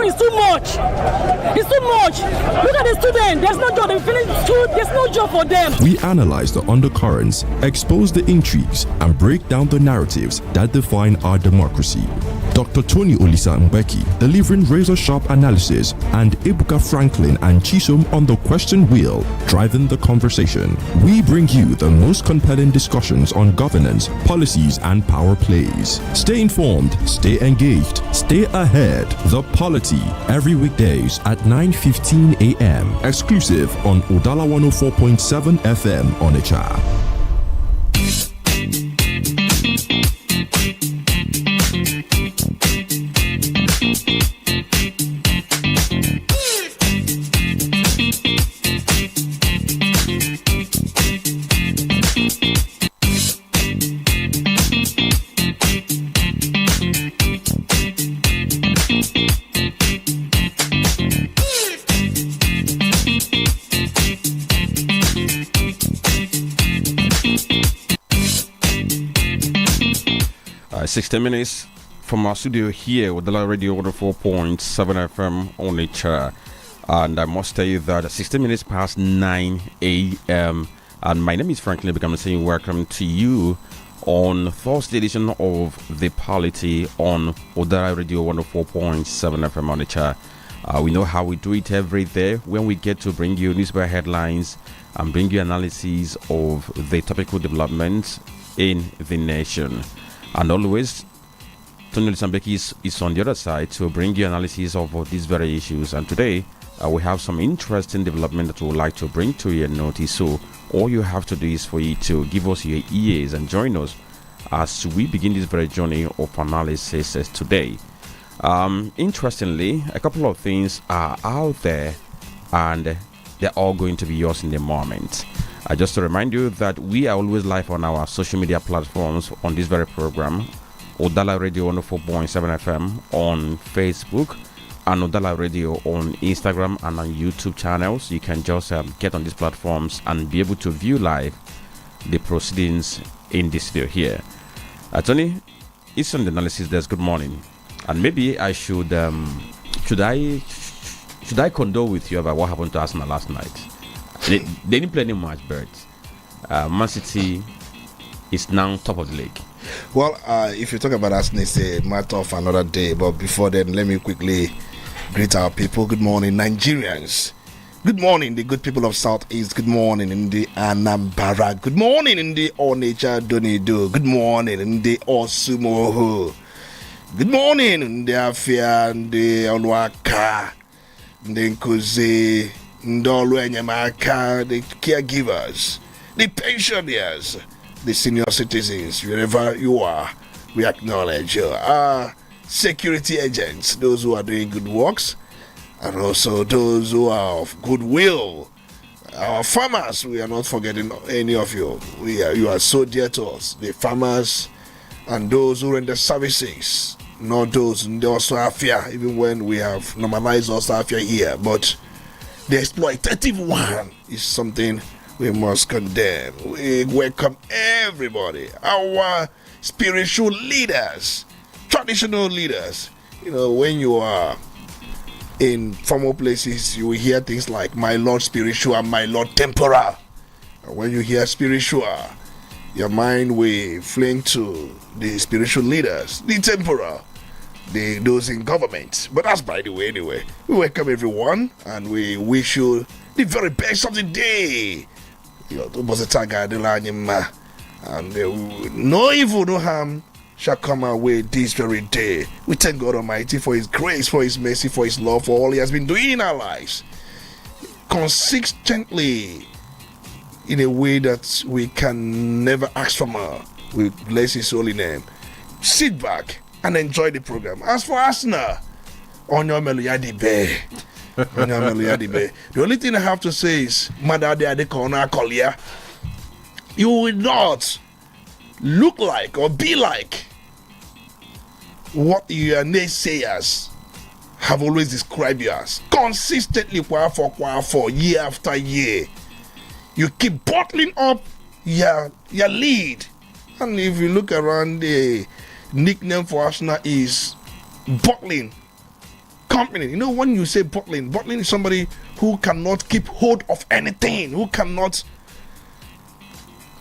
level is too much. It's too much. Look at the students. There's no job. They finish school. There's no job for them. We analyze the undercurrents, expose the intrigues, and break down the narratives that define our democracy. Dr. Tony Olisa Mbeki delivering razor-sharp analysis, and Ebuka Franklin and Chisom on the question wheel, driving the conversation. We bring you the most compelling discussions on governance, policies, and power plays. Stay informed, stay engaged, stay ahead. The Polity, every weekdays at 9:15 a.m. Exclusive on Udala 104.7 FM Onitsha. 60 minutes from our studio here with Udala Radio 104.7 FM Onitsha. And I must tell you that 60 minutes past 9 a.m. And my name is Franklin Beckham saying welcome to you on Thursday edition of The Polity on Udala Radio 104.7 FM Onitsha. We know how we do it every day when we get to bring you newspaper headlines and bring you analysis of the topical developments in the nation. And always, Tony Lisambeki is on the other side to bring you analysis of these very issues. And today, we have some interesting development that we would like to bring to your notice. So all you have to do is for you to give us your ears and join us as we begin this very journey of analysis today. Interestingly, a couple of things are out there and they're all going to be yours in a moment. Just to remind you that we are always live on our social media platforms on this very program, Udala Radio 104.7 FM on Facebook and Udala Radio on Instagram and on YouTube channels. You can just get on these platforms and be able to view live the proceedings in this video here. Tony, it's on the analysis desk. Good morning. And maybe I should I condole with you about what happened to Arsenal last night? They didn't play any match, but Man City is now top of the league. Well, if you talk about Arsenal, it's a matter of another day. But before then, let me quickly greet our people. Good morning, Nigerians. Good morning, the good people of Southeast. Good morning in the Anambra. Good morning in the Onitsha Donido. Good morning in the Osumoho. Good morning in the Afia and the Onwaka, the Nkuzi, the caregivers, the pensioners, the senior citizens, wherever you are, we acknowledge you. Our security agents, those who are doing good works, and also those who are of goodwill. Our farmers, we are not forgetting any of you. You are so dear to us. The farmers and those who render services, not those in the Osafia, even when we have normalized Osafia here, but the exploitative one is something we must condemn. We welcome everybody, our spiritual leaders, traditional leaders. You know, when you are in formal places, you will hear things like my Lord spiritual and my Lord temporal. And when you hear spiritual, your mind will fling to the spiritual leaders, the temporal, those in government. But that's by the way anyway. We welcome everyone and we wish you the very best of the day. And no evil, no harm shall come our way this very day. We thank God Almighty for His grace, for His mercy, for His love, for all He has been doing in our lives. Consistently, in a way that we can never ask for more. We bless His holy name. Sit back and enjoy the program. As for Arsenal, the only thing I have to say is, you will not look like or be like what your naysayers have always described you as. Consistently, for year after year, you keep bottling up your lead. And if you look around, the nickname for Arsenal is bottling company. You know, when you say bottling is somebody who cannot keep hold of anything, who cannot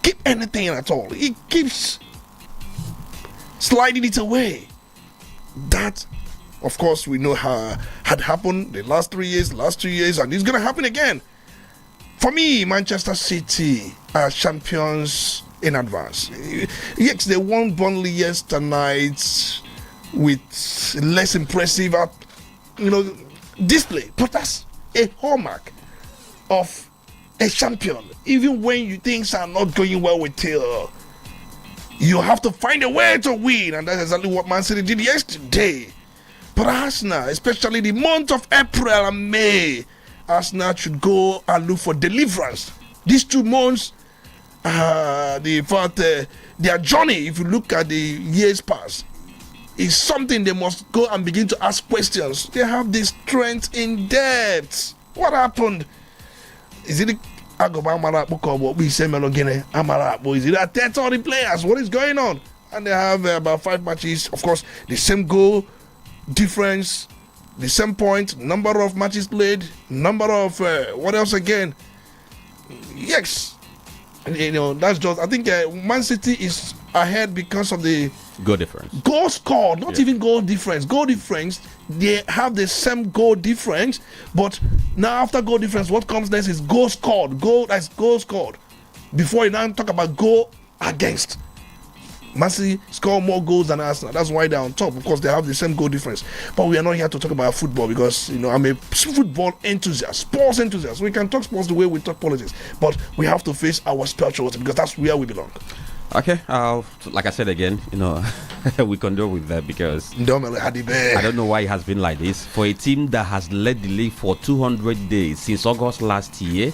keep anything at all. He keeps sliding it away. That, of course, we know how had happened the last 3 years, last 2 years, and it's going to happen again. For me, Manchester City are champions in advance. Yes, they won Burnley yesterday night with less impressive, display, but that's a hallmark of a champion. Even when things are not going well with you, you have to find a way to win, and that's exactly what Man City did yesterday. But Arsenal, especially the month of April and May, Arsenal should go and look for deliverance. These 2 months, their journey, if you look at the years past, is something they must go and begin to ask questions. They have the strength in depth. What happened? Is it Agoba Amarapo? We say Melogene Amarapo? Is it a 30 players? What is going on? And they have about 5 matches. Of course, the same goal difference, the same point, number of matches played, number of what else again? Yes, that's just. I think Man City is ahead because of the goal difference. Goal scored, not even goal difference. Goal difference, they have the same goal difference, but now after goal difference, what comes next is goal scored. That's goal scored. Before you now talk about goal against. Man City score more goals than Arsenal. That's why they're on top. Of course, they have the same goal difference. But we are not here to talk about football because, I'm a football enthusiast, sports enthusiast. We can talk sports the way we talk politics. But we have to face our spirituality because that's where we belong. Okay, like I said again, we condole with that because I don't know why it has been like this. For a team that has led the league for 200 days since August last year,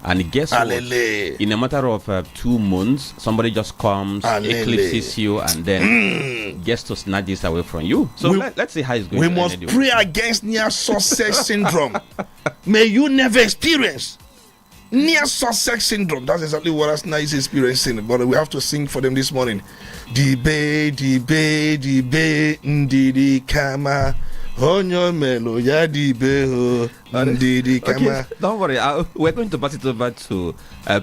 and guess what? In a matter of 2 months, somebody just comes, eclipses you, and then gets to snatch this away from you. So let's see how it's going to end. We must pray against near success syndrome. May you never experience near success syndrome. That's exactly what Arsenal is experiencing. But we have to sing for them this morning. Ndidi kama. Okay, don't worry. We're going to pass it over to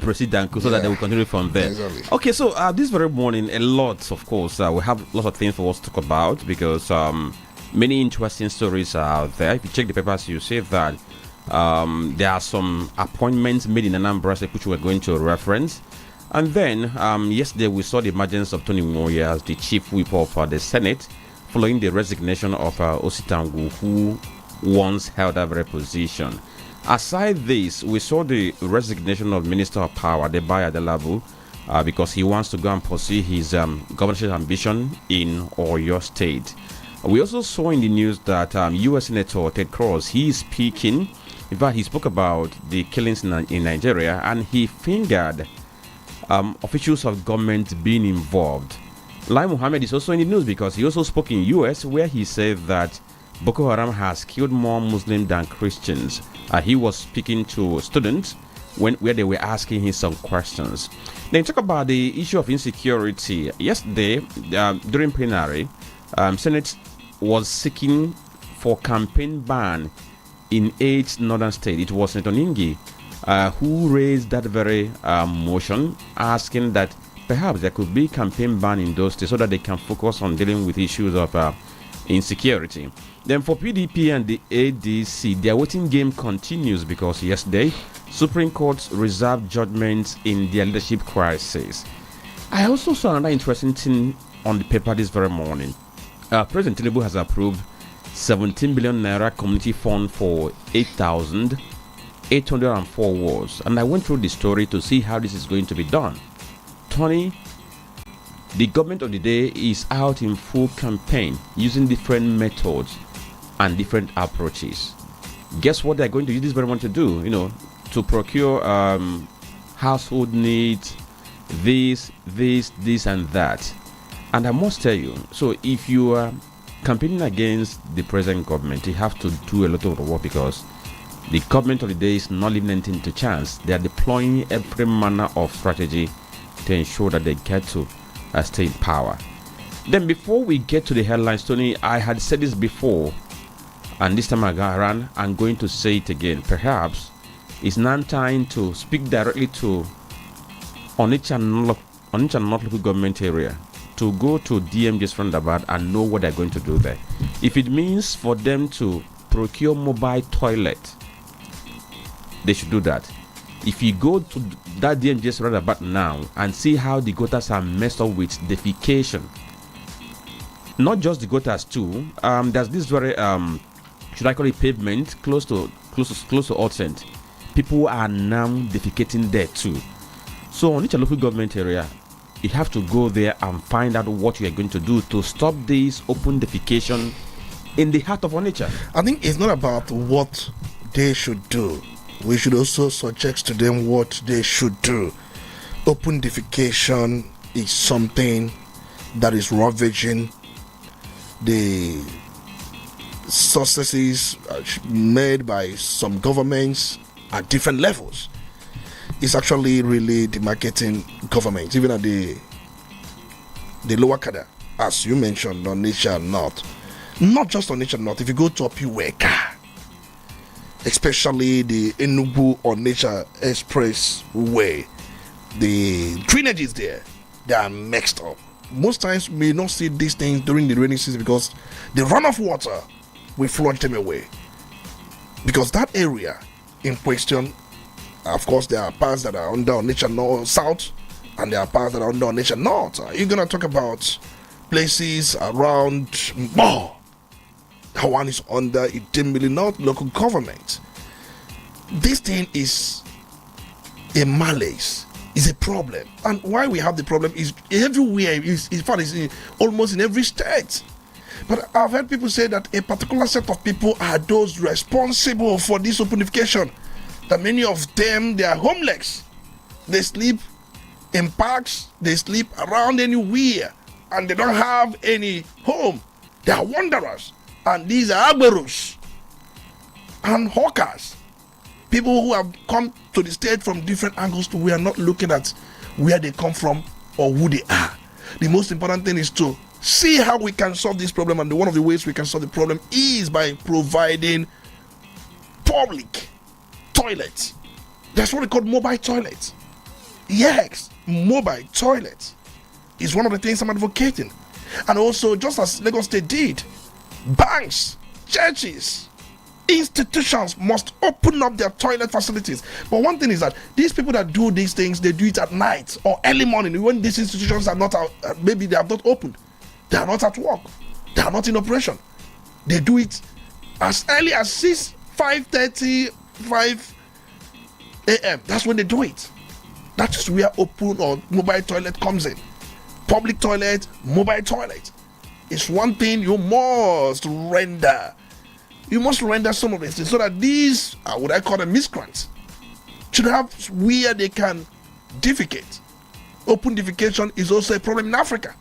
President so that they will continue from there. Exactly. Okay, so this very morning, a lot, of course, we have lots of things for us to talk about because many interesting stories are out there. If you check the papers, you see that there are some appointments made in Anambra State which we're going to reference. And then yesterday we saw the emergence of Tony Moye as the chief whip of the Senate, following the resignation of Ositangu, who once held that very position. Aside this, we saw the resignation of Minister of Power, Debaya Adelabu, because he wants to go and pursue his governorship ambition in Oyo State. We also saw in the news that U.S. Senator Ted Cruz, he is speaking. In fact, he spoke about the killings in Nigeria, and he fingered officials of government being involved. Lai Mohammed is also in the news because he also spoke in US where he said that Boko Haram has killed more Muslims than Christians. He was speaking to students where they were asking him some questions. Then talk about the issue of insecurity. Yesterday, during plenary, Senate was seeking for campaign ban in 8 northern states. It was Senator Ningi who raised that very motion, asking that perhaps there could be campaign ban in those states so that they can focus on dealing with issues of insecurity. Then for PDP and the ADC, their waiting game continues because yesterday, Supreme Court reserved judgments in their leadership crisis. I also saw another interesting thing on the paper this very morning. President Tinubu has approved 17 billion naira community fund for 8,804 wards. And I went through the story to see how this is going to be done. Tony, the government of the day is out in full campaign using different methods and different approaches. Guess what they're going to use this very much to do? To procure household needs, this and that. And I must tell you, so if you are campaigning against the present government, you have to do a lot of work because the government of the day is not leaving anything to chance. They are deploying every manner of strategy to ensure that they get to stay in power. Then before we get to the headlines, Tony, I had said this before. And this time around, I'm going to say it again. Perhaps it's now time to speak directly to Onitsha North Local Government Area, to go to DMJ's roundabout and know what they're going to do there. If it means for them to procure mobile toilet, they should do that. If you go to that DMJ's roundabout now and see how the gutters are messed up with defecation, not just the gutters too. There's this very should I call it pavement close to Old Saint. People are now defecating there too. So on each local government area, you have to go there and find out what you are going to do to stop this open defecation in the heart of Onitsha. I think it's not about what they should do. We should also suggest to them what they should do. Open defecation is something that is ravaging the successes made by some governments at different levels. It's actually really demarcating government, even at the lower cadre, as you mentioned, Onitsha North. Not just Onitsha North. If you go to Opiweka, especially the Enugu Onitsha Expressway, the drainages there, they are mixed up. Most times we may not see these things during the rainy season because the runoff water will flush them away. Because that area in question, of course, there are parts that are under Onitsha North South, and there are parts that are under Onitsha North. You're gonna talk about places around Mo. That one is under Idemili North local government. This thing is a malaise. Is a problem, and why we have the problem is everywhere. In fact, it's almost in every state. But I've heard people say that a particular set of people are those responsible for this openification. That many of them, they are homeless. They sleep in parks. They sleep around anywhere, and they don't have any home. They are wanderers, and these are agberos and hawkers. People who have come to the state from different angles, we are not looking at where they come from or who they are. The most important thing is to see how we can solve this problem, and one of the ways we can solve the problem is by providing public toilets. That's what we call mobile toilets. Yes, mobile toilets is one of the things I'm advocating. And also, just as Lagos State did, banks, churches, institutions must open up their toilet facilities. But one thing is that these people that do these things, they do it at night or early morning when these institutions are not out, maybe they have not opened, they are not at work, they are not in operation. They do it as early as 5:30, 5 a.m. That's when they do it. That is where open or mobile toilet comes in. Public toilet, mobile toilet. It's one thing you must render. You must render some of this so that these, what I call them miscreants, should have where they can defecate. Open defecation is also a problem in Africa.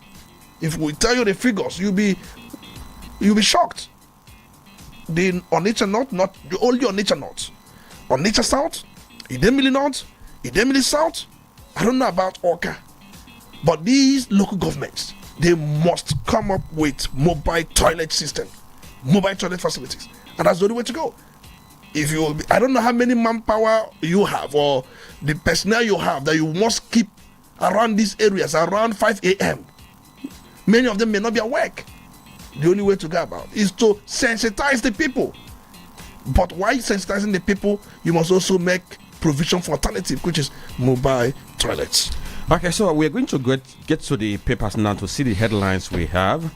If we tell you the figures, you'll be shocked. The Onitsha North, not the only Onitsha North, Onitsha South, Idemili North, Idemili South. I don't know about Oka, but these local governments, they must come up with mobile toilet system, mobile toilet facilities. And that's the only way to go. If you, I don't know how many manpower you have or the personnel you have that you must keep around these areas around 5 a.m. Many of them may not be awake. The only way to go about is to sensitize the people. But while sensitizing the people, you must also make provision for alternative, which is mobile toilets. Okay, so we're going to get to the papers now to see the headlines we have.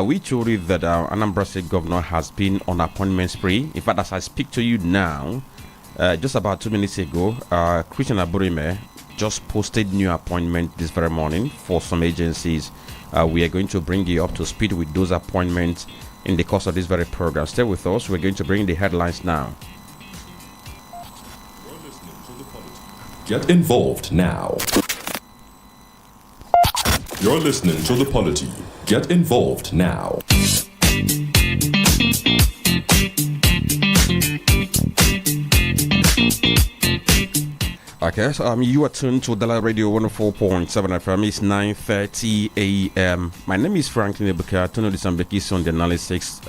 We told you that Anambra State Governor has been on appointment spree. In fact, as I speak to you now, just about 2 minutes ago, Christian Aburime just posted new appointment this very morning for some agencies. We are going to bring you up to speed with those appointments in the course of this very program. Stay with us. We're going to bring the headlines now. Get involved now. You're listening to the Polity. Get involved now. Okay, so you are tuned to Udala Radio 104.7 FM. It's 9:30 a.m. My name is Franklin Ebuka. Tono Disambeki is on the analytics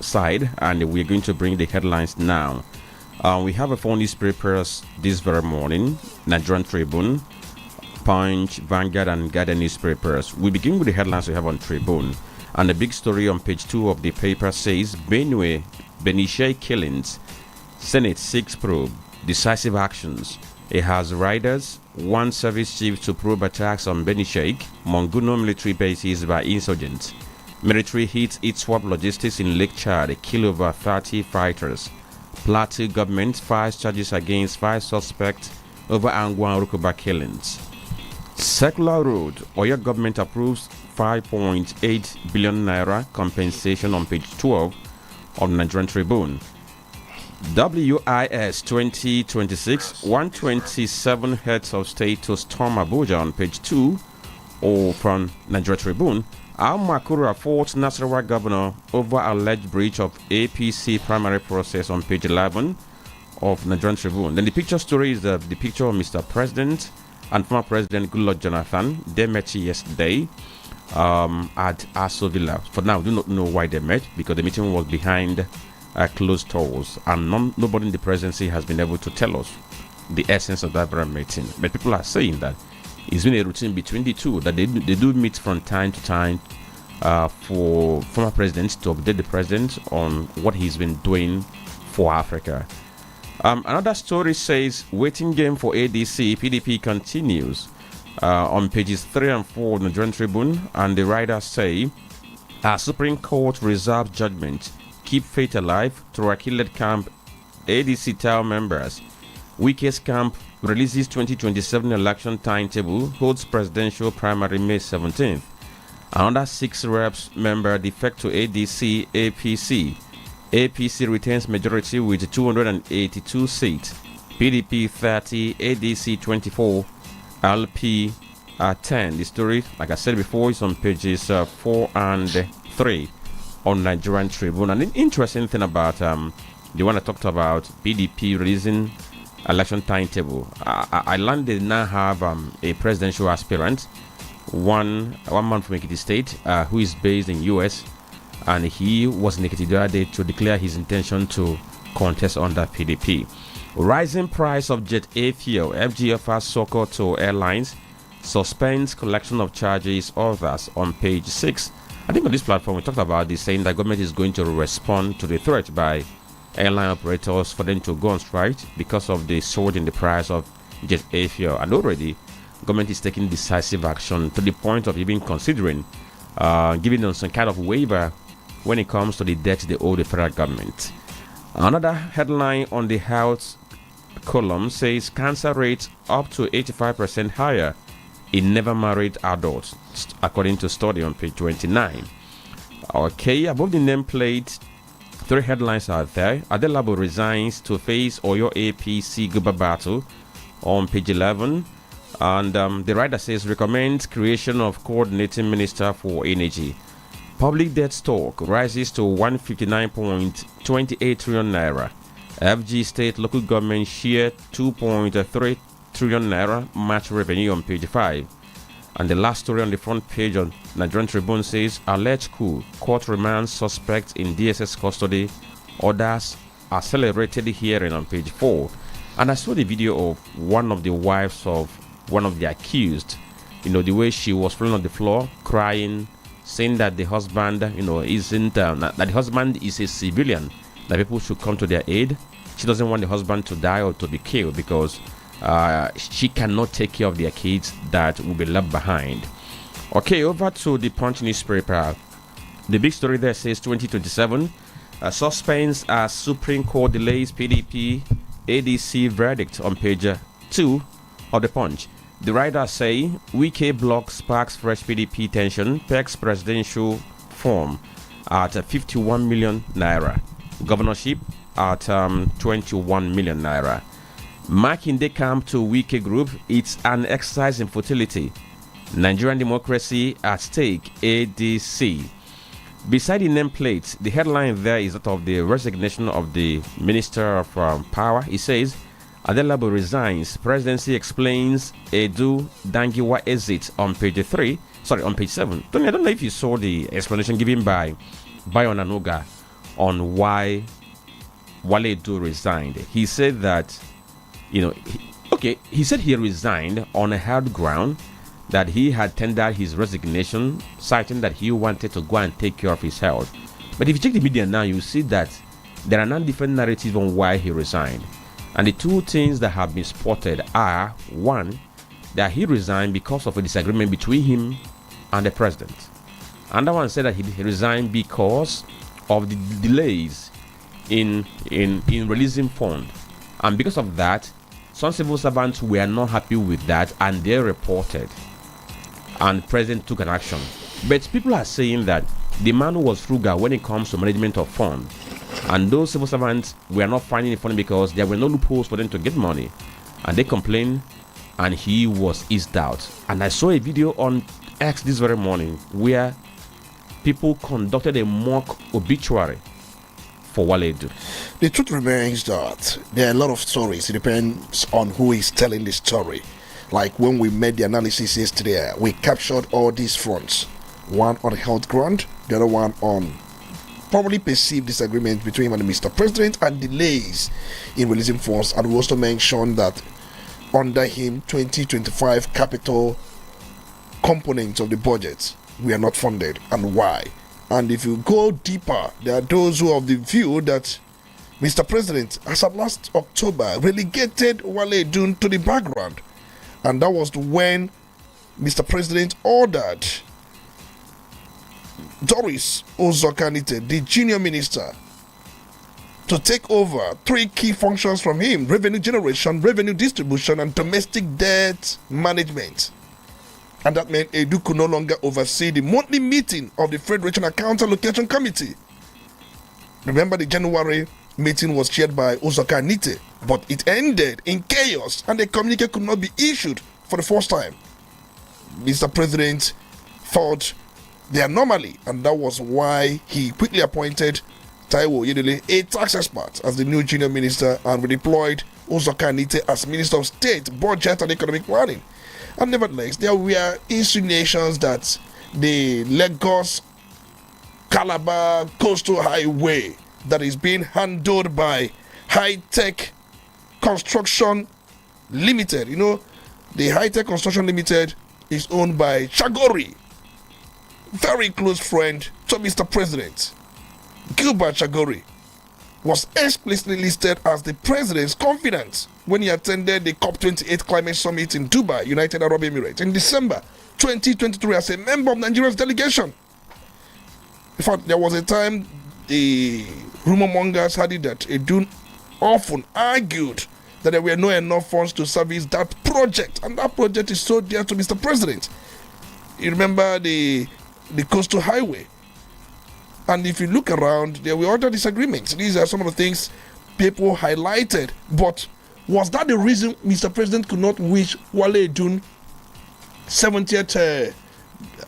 side, and we're going to bring the headlines now. We have a phone newspapers this very morning: Nigerian Tribune, Punch, Vanguard, and Guardian newspapers. We begin with the headlines we have on Tribune, and the big story on page 2 of the paper says Benue Benishai killings. Senate seeks probe. Decisive actions. It has riders, one service chief to probe attacks on Beni Sheikh, Monguno military bases by insurgents. Military hits swap logistics in Lake Chad, kill over 30 fighters. Plateau government files charges against 5 suspects over Angwan Rukuba killings. Circular Road, Oyo government approves 5.8 billion naira compensation on page 12 of Nigerian Tribune. WIS 2026, 127 heads of state to storm Abuja on page 2 or from Nigeria Tribune. Al Makura faults Nasarawa governor over alleged breach of APC primary process on page 11 of Nigerian Tribune. Then the picture story is the picture of Mr. President and former President Goodluck Jonathan. They met yesterday at Aso Villa. For now, we do not know why they met because the meeting was behind closed doors, and nobody in the presidency has been able to tell us the essence of that very meeting. But people are saying that it's been a routine between the two, that they do meet from time to time for former presidents to update the president on what he's been doing for Africa. Another story says waiting game for ADC, PDP continues on pages 3 and 4 of the Nigerian Tribune, and the writers say our Supreme Court reserves judgment. Keep faith alive. Turaki-led camp ADC tell members. Wike's camp releases 2027 election timetable. Holds presidential primary May 17th. Another 6 reps member defect to ADC APC. APC retains majority with 282 seats. PDP 30, ADC 24, LP 10. The story, like I said before, is on pages 4 and 3. On Nigerian Tribune. And an interesting thing about the one I talked about, PDP releasing election timetable. I learned they now have a presidential aspirant, one man from Ekiti State, who is based in US, and he was in Ekiti the other day to declare his intention to contest under PDP. Rising price of jet A fuel, FGFR Soko to airlines, suspends collection of charges, others on page 6. I think on this platform we talked about this, saying that government is going to respond to the threat by airline operators for them to go on strike because of the surge in the price of jet A fuel. And already government is taking decisive action to the point of even considering giving them some kind of waiver when it comes to the debt they owe the federal government. Another headline on the health column says cancer rates up to 85% higher in never married adults, according to study on page 29. Okay, above the nameplate, 3 headlines are there. Adelabo resigns to face Oyo APC Guba battle on page 11. And the writer says recommends creation of coordinating minister for energy. Public debt stock rises to 159.28 trillion naira. FG state local government share 2.3 trillion naira match revenue on page 5. And the last story on the front page of Nigerian Tribune says alleged coup, court remands suspect in DSS custody, orders accelerated hearing on page 4. And I saw the video of one of the wives of one of the accused, the way she was falling on the floor crying, saying that the husband isn't that the husband is a civilian, that people should come to their aid. She doesn't want the husband to die or to be killed because she cannot take care of their kids that will be left behind. Okay, over to the Punch newspaper. The big story there says 2027 suspense as Supreme Court delays PDP ADC verdict on page 2 of the Punch. The writers say Wike block sparks fresh PDP tension, pegs presidential form at 51 million naira, governorship at 21 million naira. Makinde camp to Wike group, it's an exercise in futility. Nigerian democracy at stake, ADC. Beside the nameplate, the headline there is that of the resignation of the Minister of Power. It says, Adelabo resigns. Presidency explains Edu Dangiwa exit on page 3. Sorry, on page 7. I don't know if you saw the explanation given by Bayon Anoga on why Wale Edu resigned. He said that, he said he resigned on a hard ground, that he had tendered his resignation, citing that he wanted to go and take care of his health. But if you check the media now, you see that there are 9 different narratives on why he resigned. And the 2 things that have been spotted are, 1, that he resigned because of a disagreement between him and the president. Another one said that he resigned because of the delays in releasing funds. And because of that, some civil servants were not happy with that and they reported. And the president took an action. But people are saying that the man was frugal when it comes to management of funds. And those civil servants were not finding it funny because there were no loopholes for them to get money. And they complained and he was eased out. And I saw a video on X this very morning where people conducted a mock obituary for Wale Edu. The truth remains that there are a lot of stories. It depends on who is telling the story. Like when we made the analysis yesterday, we captured all these fronts. One on health ground, the other one on probably perceived disagreement between him and Mr. President and delays in releasing funds. And we also mentioned that under him, 2025 capital components of the budget were not funded, and why. And if you go deeper, there are those who are of the view that Mr. President, as of last October, relegated Wale Edu to the background. And that was when Mr. President ordered Doris Uzokanite, the junior minister, to take over 3 key functions from him: revenue generation, revenue distribution, and domestic debt management. And that meant Edu could no longer oversee the monthly meeting of the Federation Accounts Allocation Committee. Remember, the January meeting was chaired by Uzokanite, but it ended in chaos and the communique could not be issued for the first time. Mr. President thought the anomaly, and that was why he quickly appointed Taiwo Yedele, a tax expert, as the new junior minister, and redeployed Uzokanite as Minister of State, Budget and Economic Planning. And nevertheless, there were insinuations that the Lagos Calabar Coastal Highway that is being handled by High Tech Construction Limited. The High Tech Construction Limited is owned by Chagori, very close friend to Mr. President. Gilbert Chagori was explicitly listed as the president's confidant when he attended the COP28 climate summit in Dubai, United Arab Emirates, in December 2023 as a member of Nigeria's delegation. In fact, there was a time the rumor mongers had it that Edu often argued that there were not enough funds to service that project, and that project is so dear to Mr. President. You remember the coastal highway. And if you look around, there were other disagreements. These are some of the things people highlighted. But was that the reason Mr. President could not wish Wale Edu 70th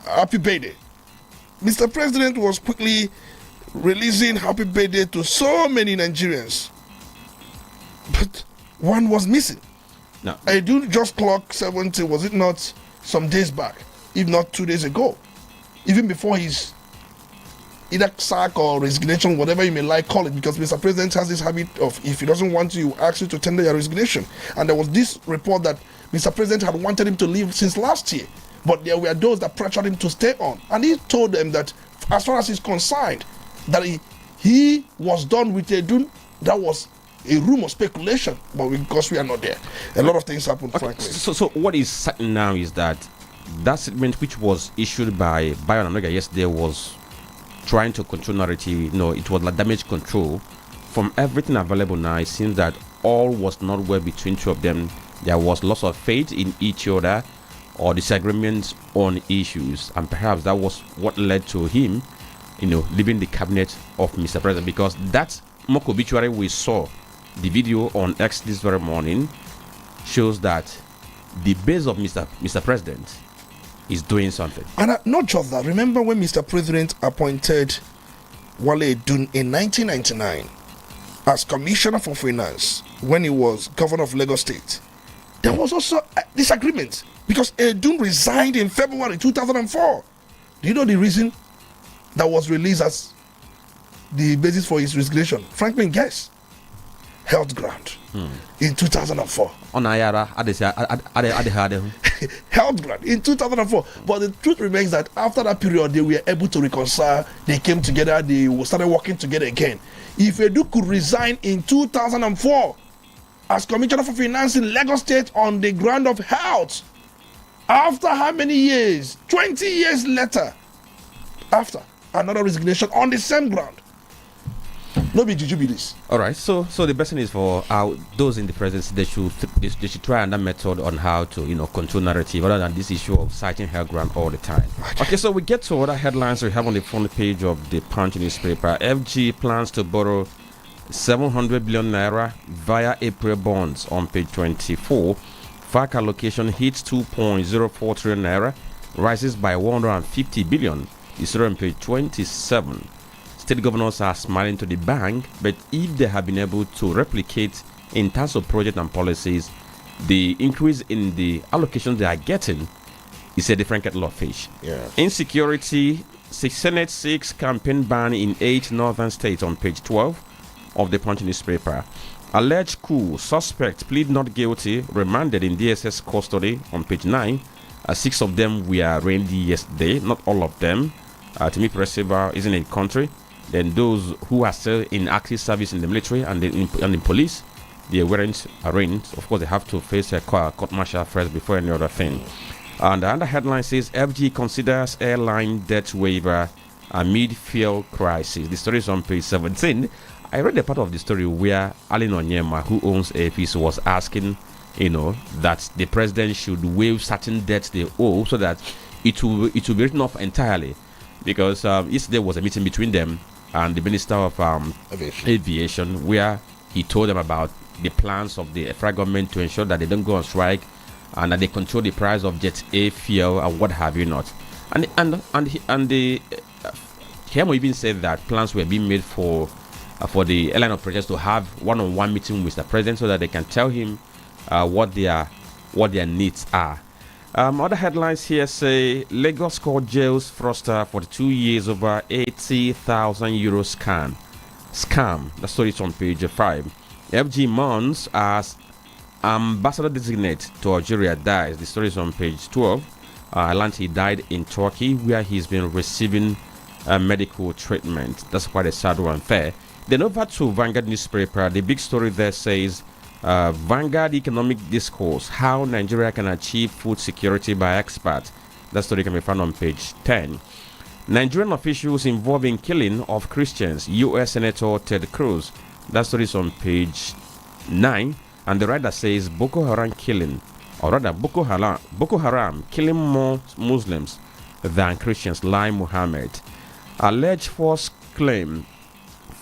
happy birthday? Mr. President was quickly releasing happy birthday to so many Nigerians. But one was missing. No. Edu just clocked 70, was it not some days back, if not 2 days ago? Even before his either sack or resignation, whatever you may like call it, because Mr. President has this habit of, if he doesn't want you, he asks you to tender your resignation. And there was this report that Mr. President had wanted him to leave since last year, but there were those that pressured him to stay on. And he told them that as far as he's concerned, that he was done with Edu. That was a rumor, speculation, but because we are not there, a lot of things happen, frankly. So what is certain now is that statement which was issued by Bayon Anoga yesterday was trying to control narrative. It was like damage control. From everything available now, it seems that all was not well between 2 of them. There was loss of faith in each other or disagreements on issues, and perhaps that was what led to him, leaving the cabinet of Mr. President. Because that mock obituary we saw, the video on X this very morning, shows that the base of Mr. President is doing something. And not just that. Remember when Mr. President appointed Wale Edu in 1999, as Commissioner for Finance when he was Governor of Lagos State, there was also a disagreement because Edun resigned in February 2004. Do you know the reason that was released as the basis for his resignation? Franklin, guess. Health ground in 2004. On Ayara, Health ground in 2004. But the truth remains that after that period, they were able to reconcile. They came together. They started working together again. If Edu could resign in 2004 as Commissioner for Finance in Lagos State on the ground of health, after how many years? 20 years later, after another resignation on the same ground. No big jubilees. All right. So the best thing is for those in the presidency, they should try another method on how to control narrative other than this issue of citing high ground all the time. Okay. So we get to other headlines we have on the front page of the Punch newspaper. FG plans to borrow 700 billion naira via April bonds on page 24. FAC allocation hits 2.04 trillion naira, rises by 150 billion. It's on page 27. State governors are smiling to the bank, but if they have been able to replicate in terms of project and policies, the increase in the allocations they are getting is a different kettle of fish. Yeah. Insecurity, Senate 6 campaign ban in 8 northern states on page 12 of the Punch newspaper. Alleged coup, suspect plead not guilty, remanded in DSS custody on page 9. 6 of them were arraigned yesterday, not all of them. Timi Peresiba isn't in country. Then those who are still in active service in the military and in police, they weren't arraigned. Of course, they have to face a court martial first before any other thing. And the other headline says FG considers airline debt waiver amid fuel crisis. The story is on page 17. I read a part of the story where Alin Onyema, who owns APC, was asking, that the president should waive certain debts they owe so that it will be written off entirely. Because yesterday was a meeting between them and the Minister of Aviation, where he told them about the plans of the federal government to ensure that they don't go on strike and that they control the price of jet A fuel and what have you not. And the Hemo even said that plans were being made for the airline operators to have one-on-one meeting with the president so that they can tell him what their needs are. Other headlines here say Lagos court jails fraudster for 2 years over 80,000 euro scam. The story is on page 5. FG Mons as ambassador designate to Algeria dies. The story is on page 12. He died in Turkey where he's been receiving medical treatment. That's quite a sad one there. Then over to Vanguard newspaper. The big story there says Vanguard Economic Discourse, how Nigeria can achieve food security by experts. That story can be found on page 10. Nigerian officials involved in killing of Christians, U.S. Senator Ted Cruz. That story is on page 9. And the writer says Boko Haram killing more Muslims than Christians, Lai Muhammad. Alleged false claim.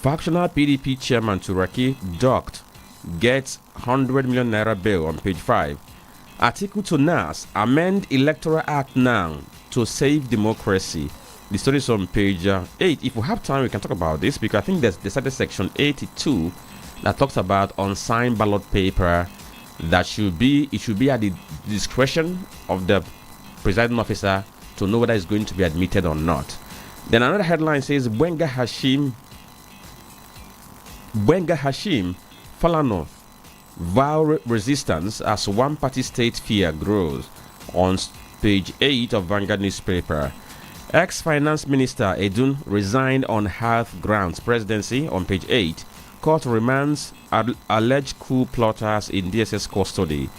Factional PDP chairman Turaki docked, gets 100 million naira bail on page 5. Article to NAS, amend Electoral Act now to save democracy. The story is on page 8. If we have time, we can talk about this because I think there's decided section 82 that talks about unsigned ballot paper that should be at the discretion of the presiding officer to know whether it's going to be admitted or not. Then another headline says Bwenga Hashim Falano vow resistance as one-party state fear grows on page 8 of Vanguard newspaper. Ex-finance minister Edun resigned on health grounds. Presidency on page 8. Court remands alleged coup plotters in DSS custody.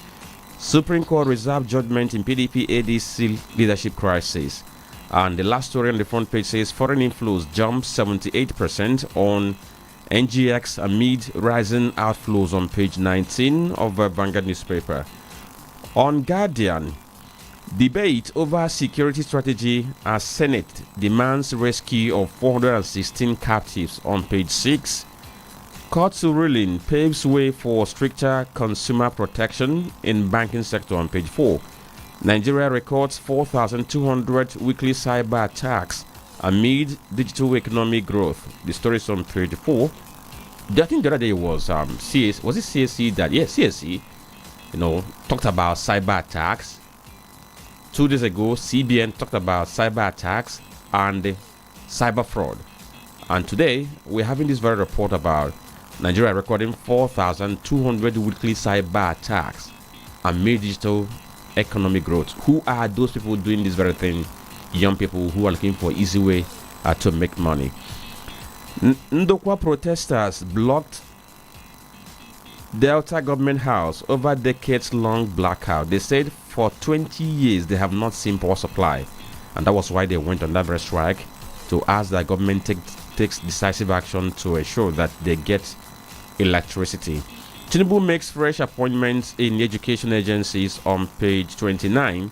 Supreme Court reserved judgment in PDP ADC leadership crisis. And the last story on the front page says foreign inflows jump 78% on NGX amid rising outflows on page 19 of Vanguard newspaper. On Guardian, debate over security strategy as Senate demands rescue of 416 captives on page 6. Court's ruling paves way for stricter consumer protection in banking sector on page 4. Nigeria records 4,200 weekly cyber attacks amid digital economic growth. The story is on page 4. I think the other day was CS. Was it CSC that? Yeah, CSC. Talked about cyber attacks. 2 days ago, CBN talked about cyber attacks and cyber fraud. And today, we're having this very report about Nigeria recording 4,200 weekly cyber attacks amid digital economic growth. Who are those people doing this very thing? Young people who are looking for easy way to make money. Ndokwa protesters blocked Delta government house over decades-long blackout. They said for 20 years they have not seen power supply, and that was why they went on that very strike to ask that government takes decisive action to ensure that they get electricity. Tinubu makes fresh appointments in education agencies on page 29.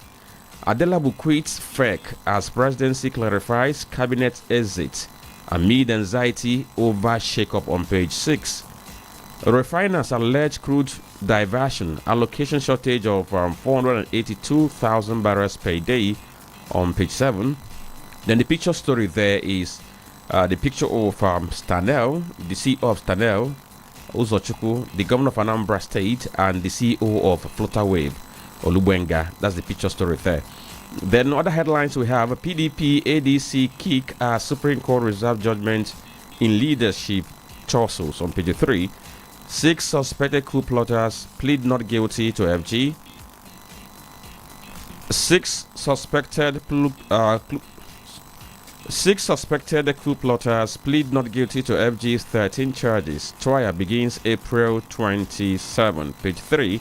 Adelabu quits FEC as presidency clarifies cabinet exit amid anxiety over shake-up on page 6. Refiners allege crude diversion, allocation shortage of 482,000 barrels per day on page 7. Then the picture story there is the picture of Stanel, the CEO of Stanel, Uzochukwu, the governor of Anambra State, and the CEO of Flutterwave, Olubenga. That's the picture story there. Then other headlines we have PDP ADC kick Supreme Court reserve judgment in leadership tussles on page 3. 6 suspected coup plotters plead not guilty to FG. 6 suspected coup plotters plead not guilty to FG's 13 charges. Trial begins April 27. Page 3.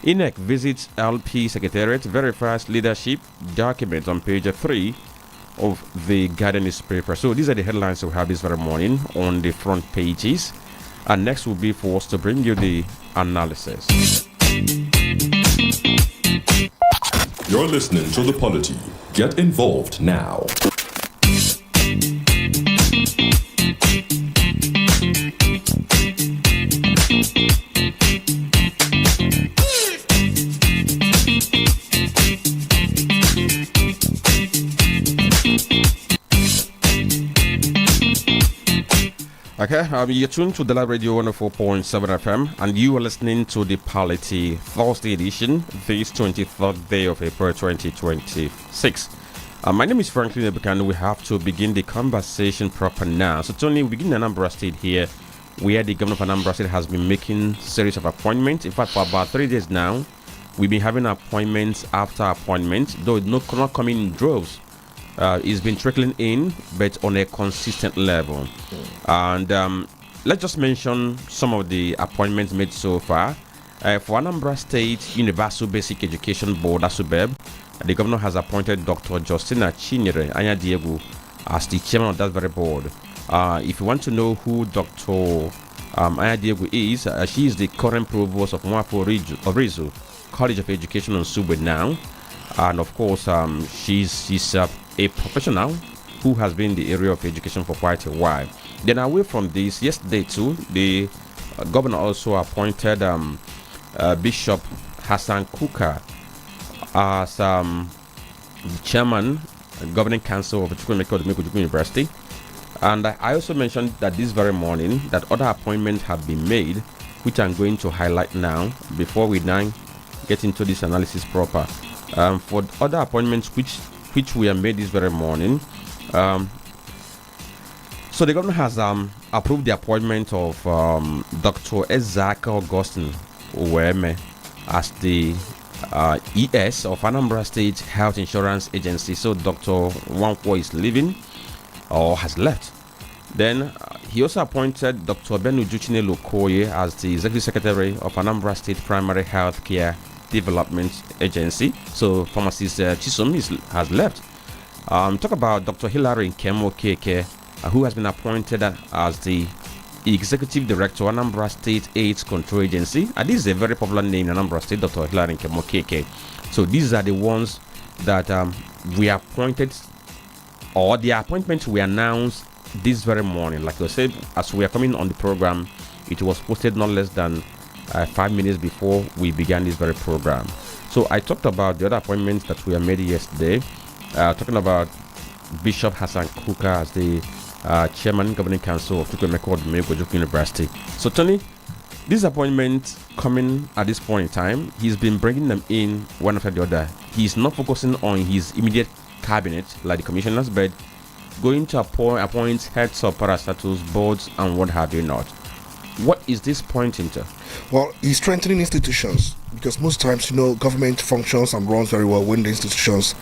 INEC visits LP Secretariat, verifies leadership document on page 3 of the Guardian newspaper. So these are the headlines we have this very morning on the front pages. And next will be for us to bring you the analysis. You're listening to the Polity. Get involved now. Okay, you're tuned to Udala Radio 104.7 FM, and you are listening to the Polity Thursday edition, this 23rd day of April 2026. My name is Franklin Ebukan. We have to begin the conversation proper now. So, Tony, we begin in Anambra State here, where the governor of Anambra State has been making series of appointments. In fact, for about 3 days now, we've been having appointments after appointments, though it's not coming in droves. It's been trickling in, but on a consistent level. And let's just mention some of the appointments made so far. For Anambra State Universal Basic Education Board, ASUBEB, the governor has appointed Dr. Justina Chinyere Anyadiegu as the chairman of that very board. If you want to know who Dr. Anyadiegu is, she is the current provost of Mwapo Orizu College of Education on Sube now. And of course, she's a professional who has been in the area of education for quite a while. Then away from this, yesterday too, the governor also appointed Bishop Hassan Kuka as the chairman, governing council of Chukwuemeka University. And I also mentioned that this very morning that other appointments have been made, which I'm going to highlight now before we now get into this analysis proper. For other appointments which we have made this very morning, so the governor has approved the appointment of Dr. Ezaka Augustine Uweme as the ES of Anambra State Health Insurance Agency. So Dr. Wankwo is leaving or has left. Then he also appointed Dr. Benujuchine Lukoye as the Executive Secretary of Anambra State Primary Health Care Development Agency. So pharmacist Chisom has left. Talk about Dr. Hilary Nkemo Keke, who has been appointed as the Executive Director of Anambra State AIDS Control Agency. This is a very popular name in Anambra State, Dr. Hilary Nkemo Keke. So these are the ones that we appointed, or the appointments we announced this very morning. Like I said, as we are coming on the program, it was posted not less than 5 minutes before we began this very program. So I talked about the other appointments that we made yesterday, talking about Bishop Hassan Kuka as the Chairman, Governing Council of Chukwuemeka University. So, Tony, this appointment coming at this point in time, he's been bringing them in one after the other. He's not focusing on his immediate cabinet like the commissioners, but going to appoint heads of parastatals, boards, and what have you not. What is this pointing to? Well, he's strengthening institutions because most times, government functions and runs very well when the institutions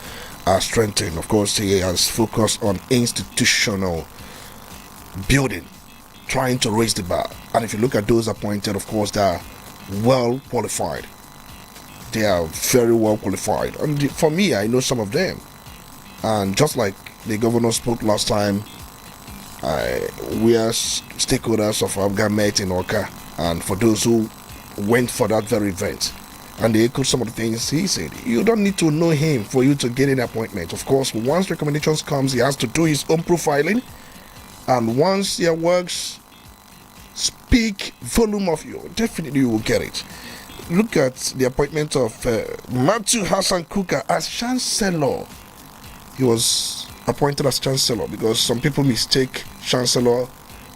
are strengthened. Of course, he has focused on institutional building, trying to raise the bar. And if you look at those appointed, of course, they are well qualified. They are very well qualified. And for me, I know some of them. And just like the governor spoke last time, we are stakeholders of our government in Oka. And for those who went for that very event, and they echoed some of the things he said, you don't need to know him for you to get an appointment. Of course, once recommendations comes, he has to do his own profiling. And once your works speak volume of you, definitely you will get it. Look at the appointment of Matthew Hassan Kuka as Chancellor. He was appointed as Chancellor because some people mistake Chancellor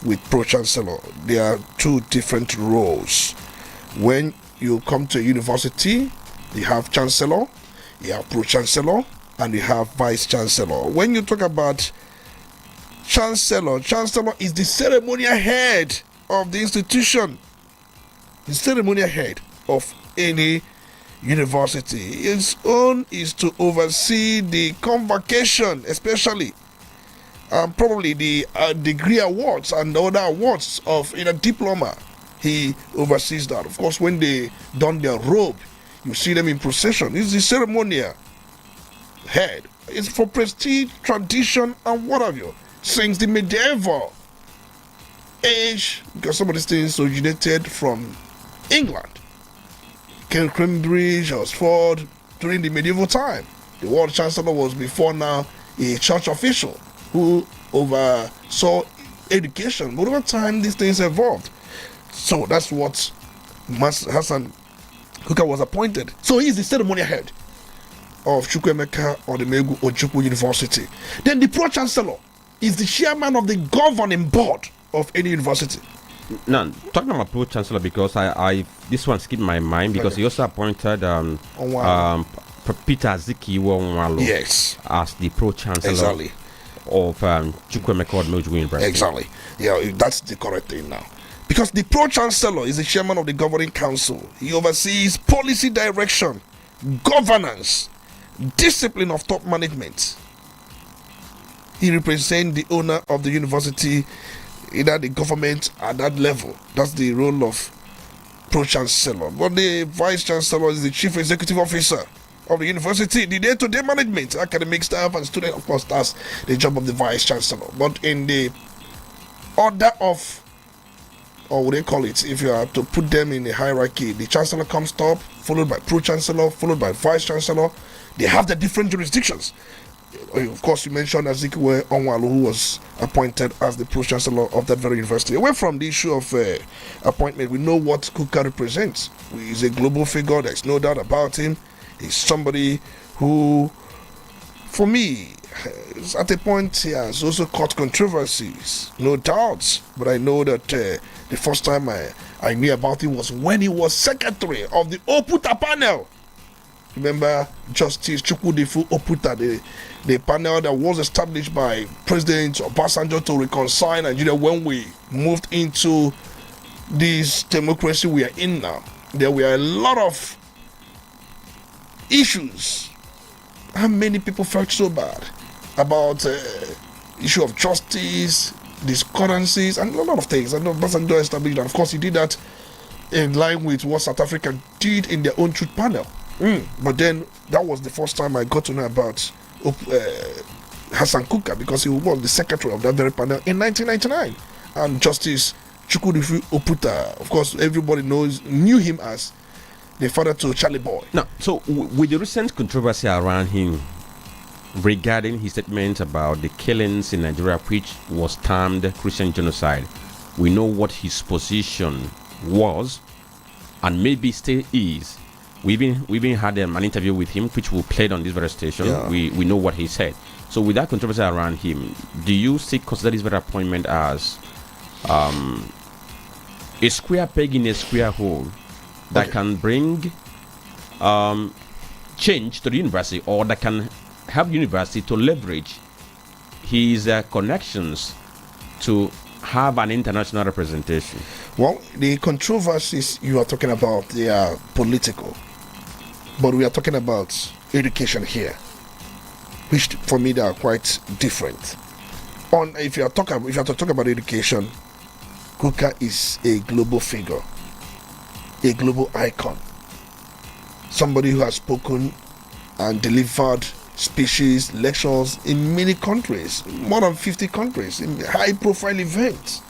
with Pro-Chancellor. They are two different roles. When you come to a university, you have Chancellor, you have Pro-Chancellor, and you have Vice-Chancellor. When you talk about Chancellor is the ceremonial head of the institution, the ceremonial head of any university. His own is to oversee the convocation, especially probably the degree awards and other awards of a diploma. He oversees that. Of course, when they don their robe, you see them in procession. He's the ceremonial head. It's for prestige, tradition, and what have you. Since the medieval age, because some of these things originated from England. Cambridge, Oxford, during the medieval time. The World Chancellor was before now a church official who oversaw education. But over time, these things evolved. So that's what Hassan Kuka was appointed. So he is the ceremonial head of Chukwuemeka Odumegwu Ojukwu University. Then the Pro-Chancellor is the chairman of the governing board of any university. Now, talking about Pro-Chancellor, because I this one skipped my mind because he also appointed Peter Azikiwe yes, as the Pro-Chancellor exactly. of Chukwuemeka Odumegwu University. Exactly. Yeah, that's the correct thing now. Because the Pro-Chancellor is the chairman of the governing council. He oversees policy direction, governance, discipline of top management. He represents the owner of the university, either the government at that level. That's the role of Pro-Chancellor. But the Vice-Chancellor is the chief executive officer of the university, the day-to-day management, academic staff and students. Of course, that's the job of the Vice-Chancellor. But in the order of, or what they call it, if you are to put them in a hierarchy, the Chancellor comes top, followed by Pro-Chancellor, followed by Vice-Chancellor. They have the different jurisdictions. Of course, you mentioned Azikiwe Onwalu, who was appointed as the Pro-Chancellor of that very university. Away from the issue of appointment, we know what Kuka represents. He's a global figure, there's no doubt about him. He's somebody who, for me, is at a point he has also caused controversies, no doubts. But I know that the first time I knew about him was when he was secretary of the Oputa panel. Remember Justice Chukwudifu Oputa, the panel that was established by President Obasanjo to reconcile Nigeria when we moved into this democracy we are in now. There were a lot of issues, and many people felt so bad about issue of justice, discordances, and a lot of things. And Obasanjo established that. Of course, he did that in line with what South Africa did in their own truth panel. But then that was the first time I got to know about Hassan Kuka, because he was the secretary of that very panel in 1999. And Justice Chukwudifu Oputa, of course, everybody knew him as the father to Charlie Boy. Now, so with the recent controversy around him regarding his statement about the killings in Nigeria, which was termed Christian genocide, we know what his position was and maybe still is. We even had an interview with him, which we played on this very station. Yeah. We know what he said. So with that controversy around him, do you still consider this very appointment as a square peg in a square hole that can bring change to the university, or that can help the university to leverage his connections to have an international representation? Well, the controversies you are talking about, they are political, but we are talking about education here, which for me they are quite different. If you are to talk about education, Kuka is a global figure, a global icon, somebody who has spoken and delivered speeches, lectures in many countries, more than 50 countries, in high-profile events,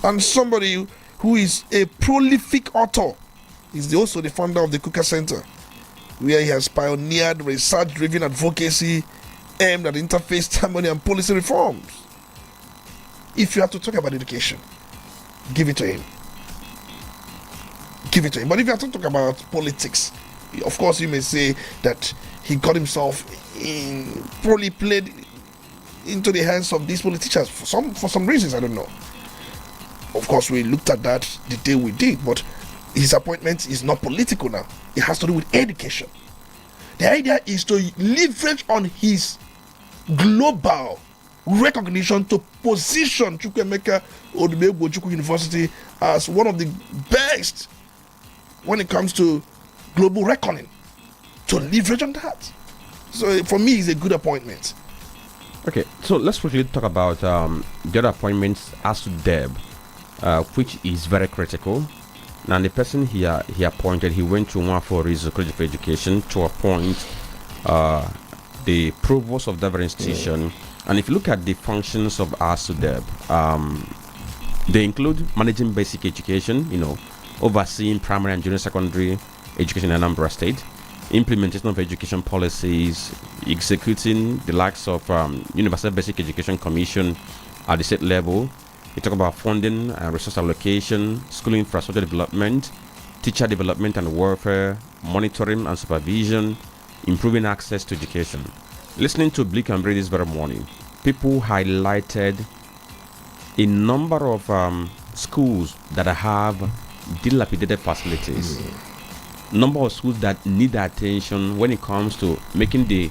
and somebody who is a prolific author. He's also the founder of the Kuka Center, where he has pioneered research-driven advocacy aimed at interfaith, ceremony, and policy reforms. If you have to talk about education, give it to him. Give it to him. But if you have to talk about politics, of course, you may say that he got himself probably played into the hands of these politicians for some reasons, I don't know. Of course, we looked at that the day we did, but his appointment is not political now. It has to do with education. The idea is to leverage on his global recognition to position Chukwuemeka Odumegwu Ojukwu University as one of the best when it comes to global reckoning, to leverage on that. So for me, it's a good appointment. Okay, so let's quickly talk about the other appointments as to Deb, which is very critical. Now, the person he appointed, he went to Nwafori's College of Education to appoint the provost of that institution. And if you look at the functions of ASUDEB, they include managing basic education, overseeing primary and junior secondary education in Anambra State, implementation of education policies, executing the likes of Universal Basic Education Commission at the state level. We talk about funding and resource allocation, school infrastructure development, teacher development and welfare, monitoring and supervision, improving access to education. Listening to Bleak and Brady this very morning, people highlighted a number of schools that have dilapidated facilities. Number of schools that need attention when it comes to making the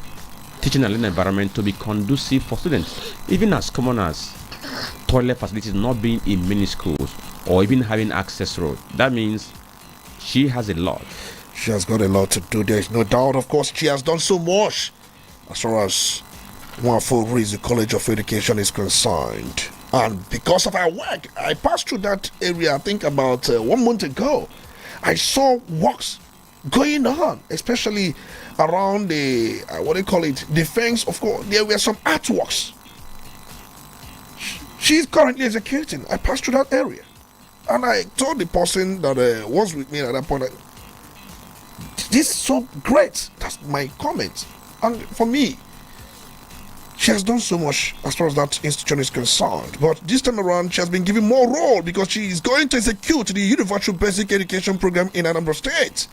teaching and learning environment to be conducive for students, even as common as toilet facilities not being in many schools or even having access road. That means she has a lot. She has got a lot to do. There is no doubt. Of course, she has done so much as far as Nwafori's College of Education is concerned. And because of our work, I passed through that area, I think about 1 month ago. I saw works going on, especially around the, defense. Of course, there were some artworks she's currently executing. I passed through that area. And I told the person that was with me at that point, this is so great. That's my comment. And for me, she has done so much as far as that institution is concerned. But this time around, she has been given more role because she is going to execute the Universal Basic Education Program in Anambra State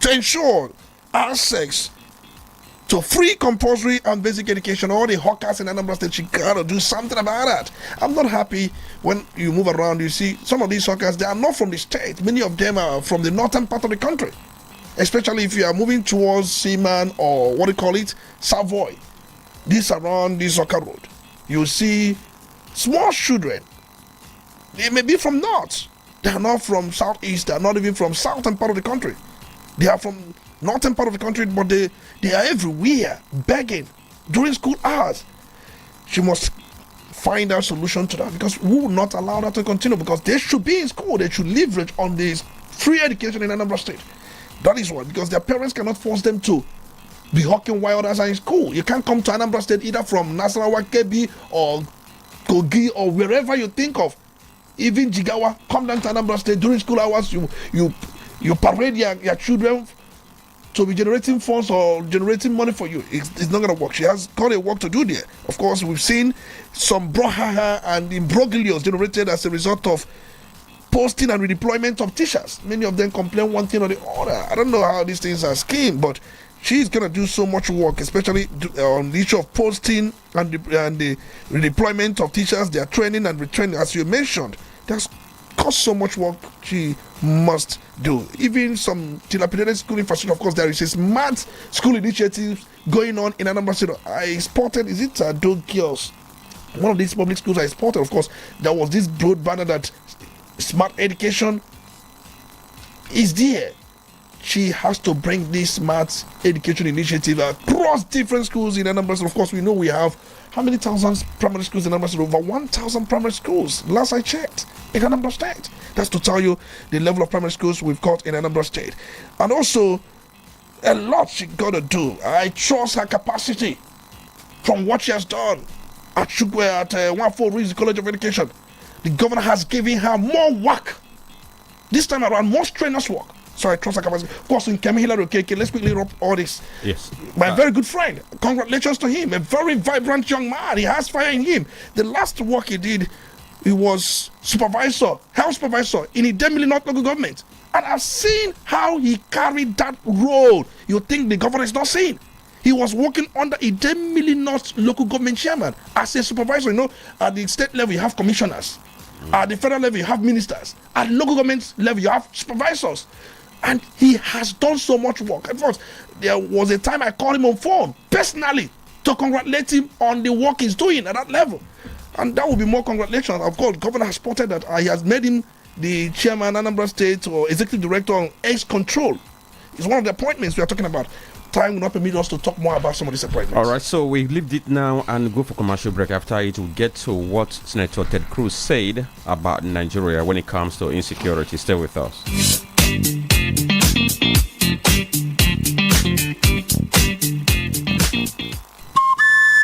to ensure access to free, compulsory, and basic education. All the hawkers in Anambra State, she gotta do something about that. I'm not happy when you move around, you see some of these hawkers, they are not from the state. Many of them are from the northern part of the country. Especially if you are moving towards Seaman or Savoy. This around this Oka Road, you see small children. They may be from north. They are not from southeast. They are not even from southern part of the country. They are from northern part of the country, but they are everywhere begging during school hours. She must find a solution to that, because we will not allow that to continue, because they should be in school. They should leverage on this free education in Anambra State. That is why, because their parents cannot force them to be hawking while others are in school. You can't come to Anambra State either from Nasarawa, Kebbi, or Kogi, or wherever you think of. Even Jigawa, come down to Anambra State during school hours. You parade your children to be generating funds or generating money for you. It's not going to work. She has got a work to do there. Of course, we've seen some brouhaha and imbroglios generated as a result of posting and redeployment of teachers. Many of them complain one thing or the other. I don't know how these things are schemed, but She's going to do so much work, especially on the issue of posting and the redeployment of teachers, their training and retraining, as you mentioned. There's cost so much work she must do. Even some dilapidated school infrastructure, of course, there is a smart school initiative going on in Anambra State. I spotted, is it Dogios? One of these public schools I spotted, of course, there was this broad banner that smart education is there. She has to bring this smart education initiative across different schools in Anambra State. Of course, we know we have how many thousands primary schools in Anambra State? Over 1,000 primary schools, last I checked, in Anambra State. That's to tell you the level of primary schools we've got in Anambra State. And also, a lot she got to do. I trust her capacity from what she has done at Chukwe, at Wafo Rees College of Education. The governor has given her more work. This time around, more strenuous work. So I trust her capacity. Of course, in Kemihila Okeke, let's quickly wrap all this. Yes. My very good friend. Congratulations to him. A very vibrant young man. He has fire in him. The last work he did, he was health supervisor in Idemili North local government. And I've seen how he carried that role. You think the governor is not seeing? He was working under Idemili North local government chairman as a supervisor. You know, at the state level, you have commissioners. At the federal level, you have ministers. At local government level, you have supervisors. And he has done so much work. In fact, there was a time I called him on phone personally to congratulate him on the work he's doing at that level. And that will be more congratulations. Of course, the governor has spotted that he has made him the chairman, Anambra State, or executive director on X Control. It's one of the appointments we are talking about. Time will not permit us to talk more about some of these appointments. All right, so we leave it now and go for commercial break. After it, we'll get to what Senator Ted Cruz said about Nigeria when it comes to insecurity. Stay with us.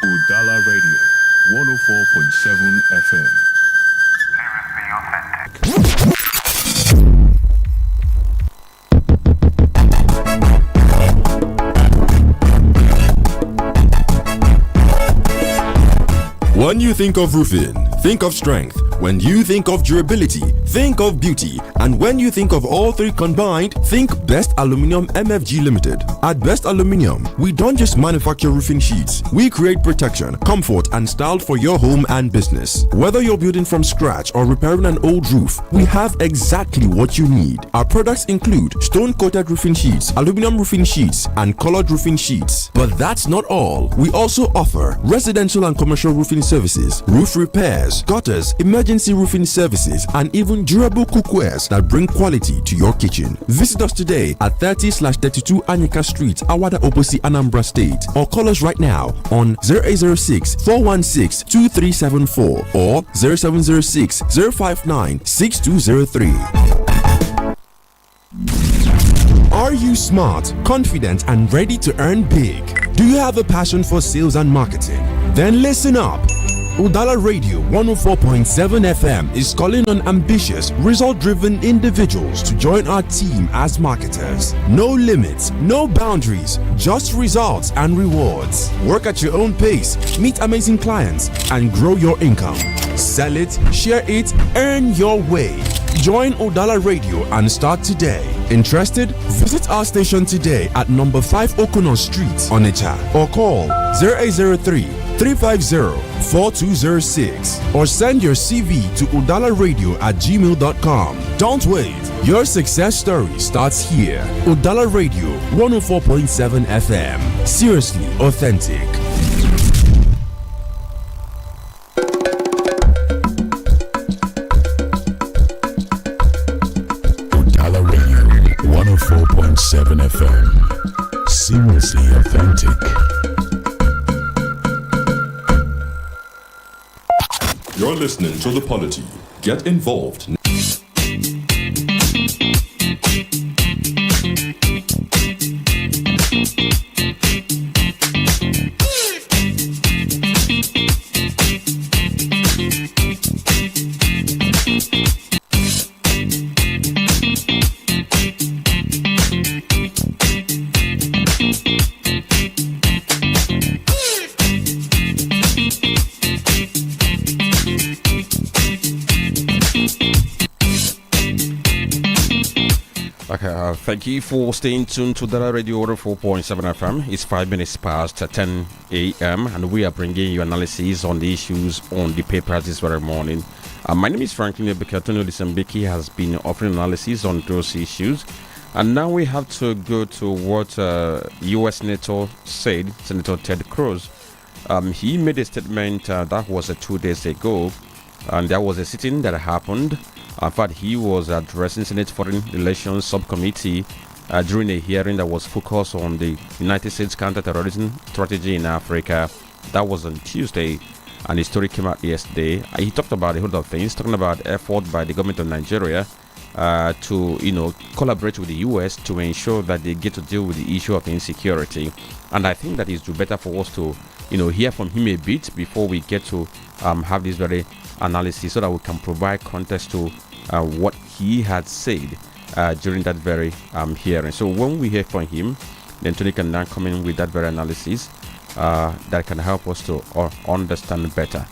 Udala Radio, 104.7 FM. When you think of roofing, think of strength. When you think of durability, think of beauty. And when you think of all three combined, think Best Aluminium MFG Limited. At Best Aluminium, we don't just manufacture roofing sheets. We create protection, comfort, and style for your home and business. Whether you're building from scratch or repairing an old roof, we have exactly what you need. Our products include stone-coated roofing sheets, aluminum roofing sheets, and colored roofing sheets. But that's not all. We also offer residential and commercial roofing services, roof repairs, gutters, emergency roofing services, and even durable cookwares that bring quality to your kitchen. Visit us today at 30/32 Anyika Street, Awada Obosi, Anambra State, or call us right now on 0806 416 2374 or 0706 059 6203. Are you smart, confident, and ready to earn big? Do you have a passion for sales and marketing? Then listen up. Udala Radio 104.7 FM is calling on ambitious, result-driven individuals to join our team as marketers. No limits, no boundaries, just results and rewards. Work at your own pace, meet amazing clients, and grow your income. Sell it, share it, earn your way. Join Udala Radio and start today. Interested? Visit our station today at number 5 Okono Street, Onitsha, or call 0803 350-4206 or send your CV to udalaradio@gmail.com. Don't wait. Your success story starts here. Udala Radio 104.7 FM. Seriously authentic. Udala Radio, 104.7 FM. Seriously authentic. You're listening to the Polity. Get involved. Okay, thank you for staying tuned to Udala Radio Order 4.7 FM. It's 5 minutes past 10 a.m. and we are bringing you analysis on the issues on the papers this very morning. My name is Franklin Ebekatoni Odisambeki has been offering analysis on those issues. And now we have to go to what U.S. Senator said, Senator Ted Cruz. He made a statement that was 2 days ago, and there was a sitting that happened. In fact, he was addressing Senate Foreign Relations Subcommittee during a hearing that was focused on the United States counter-terrorism strategy in Africa. That was on Tuesday, and the story came out yesterday. He talked about a whole lot of things, talking about effort by the government of Nigeria to collaborate with the U.S. to ensure that they get to deal with the issue of insecurity. And I think that it's better for us to hear from him a bit before we get to have this very analysis, so that we can provide context to what he had said during that very hearing. So when we hear from him, then Tony can now come in with that very analysis that can help us to understand better.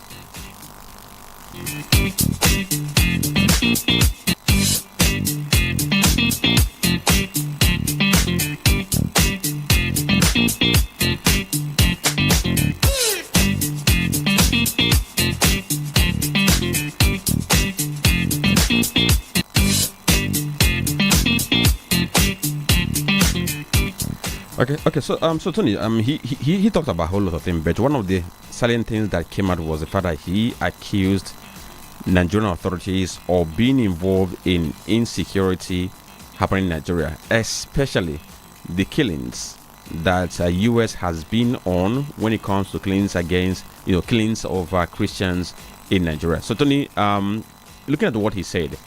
Okay. So Tony, he talked about a whole lot of things, but one of the salient things that came out was the fact that he accused Nigerian authorities of being involved in insecurity happening in Nigeria, especially the killings that U.S. has been on when it comes to killings against, killings of Christians in Nigeria. So Tony, looking at what he said,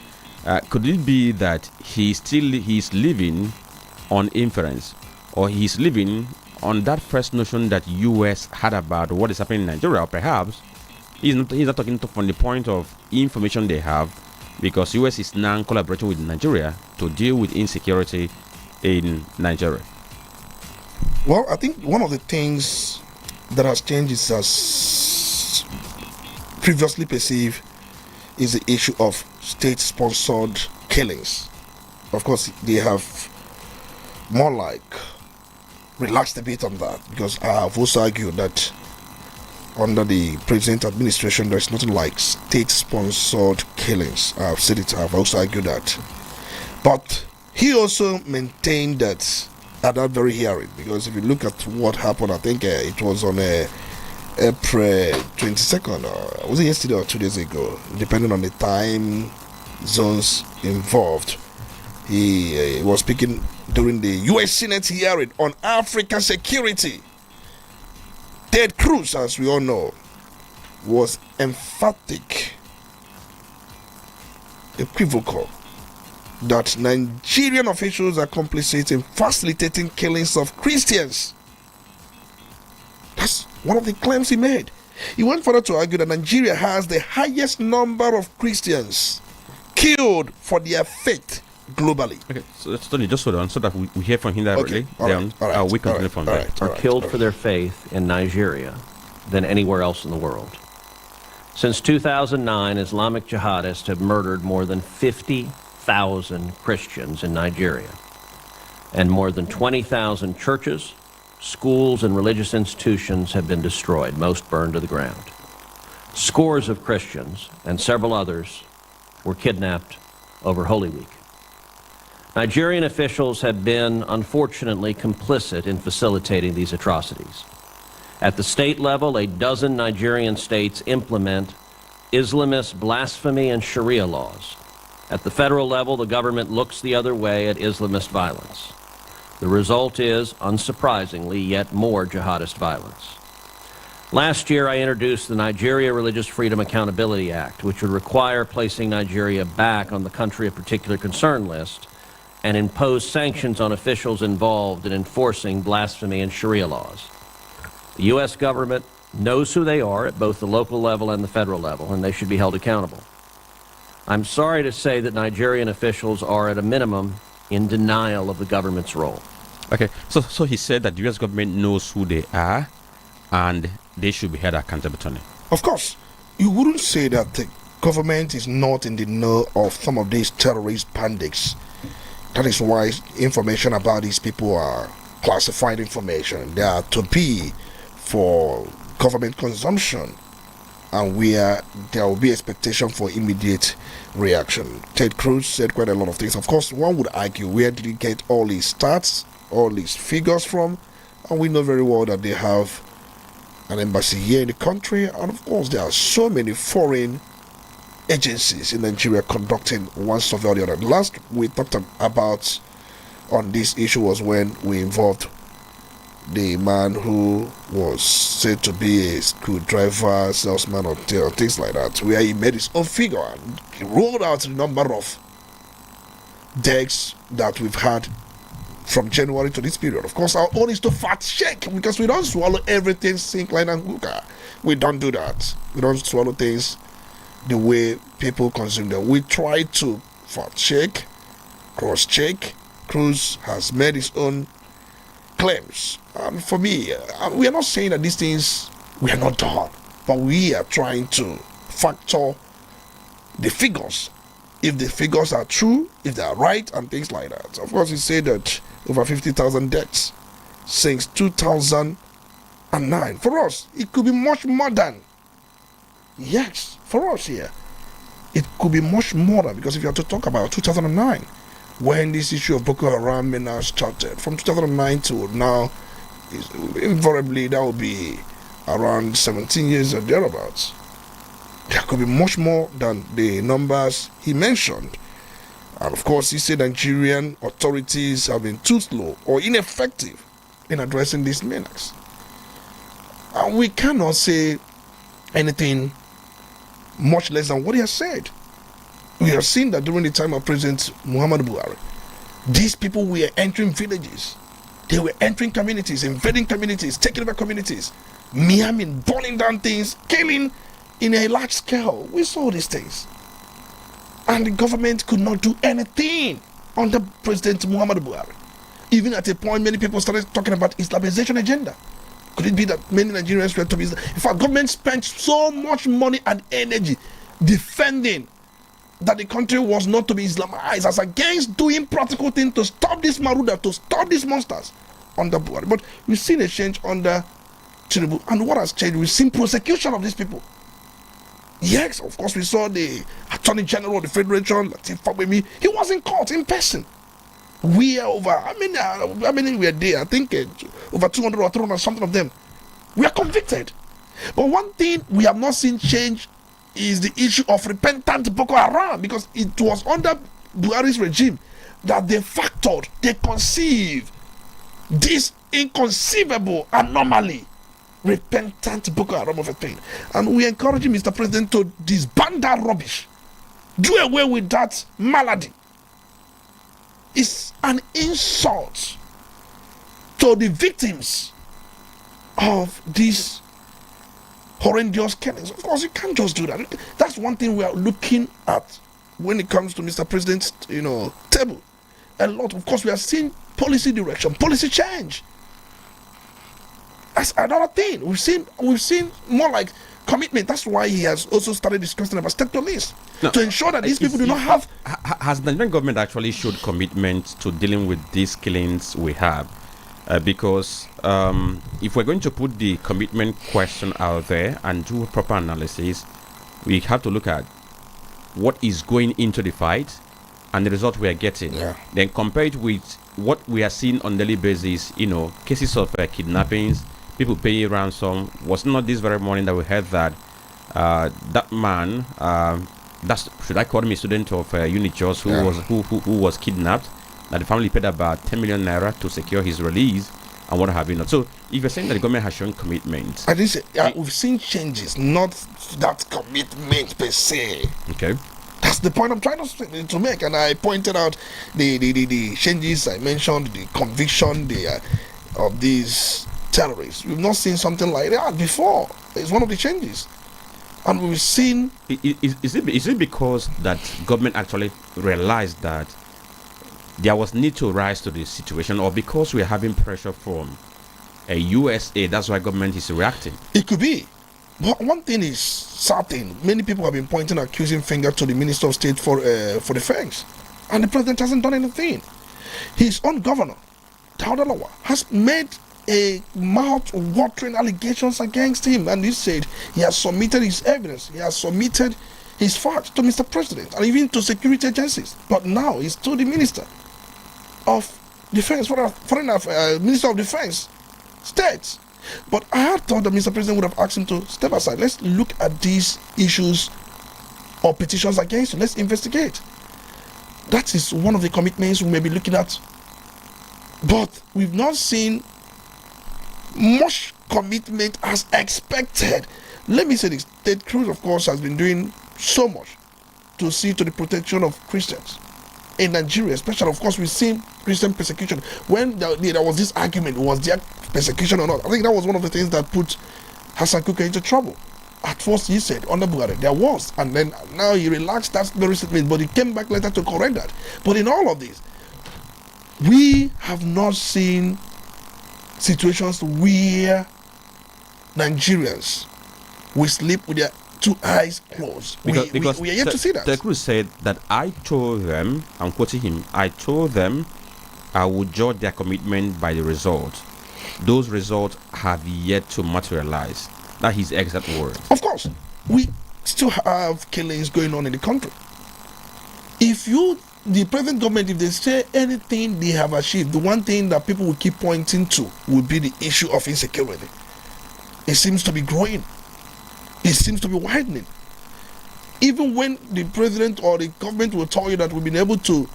could it be that he's living on inference, or he's living on that first notion that U.S. had about what is happening in Nigeria? Or perhaps he's not talking from the point of information they have, because U.S. is now collaborating with Nigeria to deal with insecurity in Nigeria. Well, I think one of the things that has changed is, as previously perceived, is the issue of state-sponsored killings. Of course, they have more like relaxed a bit on that, because I have also argued that under the present administration there's nothing like state-sponsored killings. I've said it, I've also argued that. But he also maintained that at that very hearing, because if you look at what happened, I think it was on April 22nd, or was it yesterday or 2 days ago, depending on the time zones involved. He was speaking during the U.S. Senate hearing on African security. Ted Cruz, as we all know, was emphatic, equivocal, that Nigerian officials are complicit in facilitating killings of Christians. That's one of the claims he made. He went further to argue that Nigeria has the highest number of Christians killed for their faith globally. Okay, so Tony, just hold on so that we hear from him directly. Okay. All right. We continue from there. Are killed for their faith in Nigeria than anywhere else in the world. Since 2009, Islamic jihadists have murdered more than 50,000 Christians in Nigeria, and more than 20,000 churches, schools, and religious institutions have been destroyed, most burned to the ground. Scores of Christians and several others were kidnapped over Holy Week. Nigerian officials have been, unfortunately, complicit in facilitating these atrocities. At the state level, a dozen Nigerian states implement Islamist blasphemy and Sharia laws. At the federal level, the government looks the other way at Islamist violence. The result is, unsurprisingly, yet more jihadist violence. Last year, I introduced the Nigeria Religious Freedom Accountability Act, which would require placing Nigeria back on the country of particular concern list and impose sanctions on officials involved in enforcing blasphemy and Sharia laws. The U.S. government knows who they are at both the local level and the federal level, and they should be held accountable. I'm sorry to say that Nigerian officials are, at a minimum, in denial of the government's role. Okay, so he said that the U.S. government knows who they are, and they should be held accountable, Tony. Of course, you wouldn't say that the government is not in the know of some of these terrorist bandits That is why information about these people are classified information. They are to be for government consumption, and there will be expectation for immediate reaction. Ted Cruz said quite a lot of things. Of course, one would argue, where did he get all his stats, all these figures from? And we know very well that they have an embassy here in the country, and of course there are so many foreign agencies in Nigeria conducting one survey or the other. Last we talked about on this issue was when we involved the man who was said to be a screwdriver salesman or things like that, where he made his own figure and he rolled out the number of deaths that we've had from January to this period. Of course, our own is to fact check, because we don't swallow everything sink, line, and hookah. We don't do that. We don't swallow things the way people consume them. We try to fact check, cross check. Cruz has made his own claims. And for me, we are not saying that these things we are not done, but we are trying to factor the figures. If the figures are true, if they are right, and things like that. Of course, he said that over 50,000 deaths since 2009. For us, it could be much more than. Yes, for us here, it could be much more than, because if you have to talk about 2009, when this issue of Boko Haram menace started, from 2009 to now, invariably that will be around 17 years or thereabouts. There could be much more than the numbers he mentioned. And of course, he said Nigerian authorities have been too slow or ineffective in addressing this menace. And we cannot say anything much less than what he has said. We have seen that during the time of President Muhammadu Buhari, these people were entering villages. They were entering communities, invading communities, taking over communities, maiming, burning down things, killing in a large scale. We saw these things. And the government could not do anything under President Muhammadu Buhari. Even at a point, many people started talking about Islamization agenda. Could it be that many Nigerians were to be... In fact, government spent so much money and energy defending that the country was not to be Islamized, as against doing practical things to stop this Maruda, to stop these monsters under Buhari. But we've seen a change under Tinubu. And what has changed? We've seen prosecution of these people. Yes, of course, we saw the Attorney General of the Federation, Lateef Fagbemi. He was in court in person. We are over, how many were there? I think over 200 or 300, something of them. We are convicted. But one thing we have not seen change is the issue of repentant Boko Haram, because it was under Buhari's regime that they factored, they conceived this inconceivable anomaly, repentant Boko Haram of a thing. And we encourage Mr. President to disband that rubbish. Do away with that malady. It's an insult to the victims of these horrendous killings. Of course, you can't just do that. That's one thing we are looking at when it comes to Mr. President's, table. A lot. Of course, we are seeing policy direction, policy change. That's another thing. We've seen more like commitment. That's why he has also started discussing about state police to ensure that these people do not have. Has the Nigerian government actually showed commitment to dealing with these killings we have? Because if we're going to put the commitment question out there and do a proper analysis, we have to look at what is going into the fight and the result we are getting. Yeah. Then compare it with what we are seeing on a daily basis. Cases of kidnappings, people paying ransom. Was not this very morning that we heard that that man, should I call him a student of Unijos who was kidnapped? That the family paid about 10 million naira to secure his release and what have you not. So if you're saying that the government has shown commitment, I think we've seen changes, not that commitment per se. Okay. That's the point I'm trying to make, and I pointed out the changes I mentioned, the conviction of these terrorists. We've not seen something like that before. It's one of the changes, and we've seen. Is it because that government actually realized that there was need to rise to this situation, or because we are having pressure from a USA, that's why government is reacting? It could be. But one thing is certain, many people have been pointing accusing finger to the Minister of State for Defense, and the President hasn't done anything. His own governor, Udala, has made a mouth-watering allegations against him, and he said he has submitted his evidence, he has submitted his facts to Mr. President and even to security agencies. But now he's to the Minister of Defense, Minister of Defense, States. But I had thought that Mr. President would have asked him to step aside. Let's look at these issues or petitions against you. Let's investigate. That is one of the commitments we may be looking at. But we've not seen much commitment as expected. Let me say this. Ted Cruz, of course, has been doing so much to see to the protection of Christians in Nigeria, especially. Of course, we've seen Christian persecution. When there was this argument, was there persecution or not? I think that was one of the things that put Hassan Kuka into trouble. At first, he said under Buhari there was, and then now he relaxed that very statement, but he came back later to correct that. But in all of this, we have not seen situations where Nigerians will sleep with their two eyes closed. Because we are yet to see that. The Cruz said that I told them, I'm quoting him, I told them I would judge their commitment by the results. Those results have yet to materialize. That's his exact word. Of course, we still have killings going on in the country. If the present government, if they say anything they have achieved, the one thing that people will keep pointing to will be the issue of insecurity. It seems to be growing. It seems to be widening. Even when the president or the government will tell you that we've been able to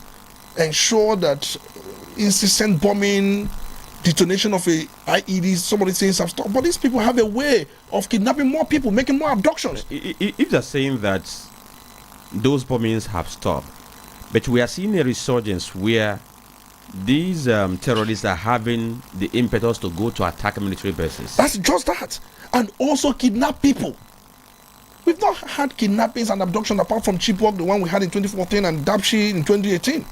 ensure that incessant bombing, detonation of a IEDs, some of these things have stopped. But these people have a way of kidnapping more people, making more abductions. If they're saying that those bombings have stopped, but we are seeing a resurgence where these terrorists are having the impetus to go to attack military bases. That's just that. And also kidnap people. We've not had kidnappings and abduction apart from Chibok, the one we had in 2014, and Dapchi in 2018.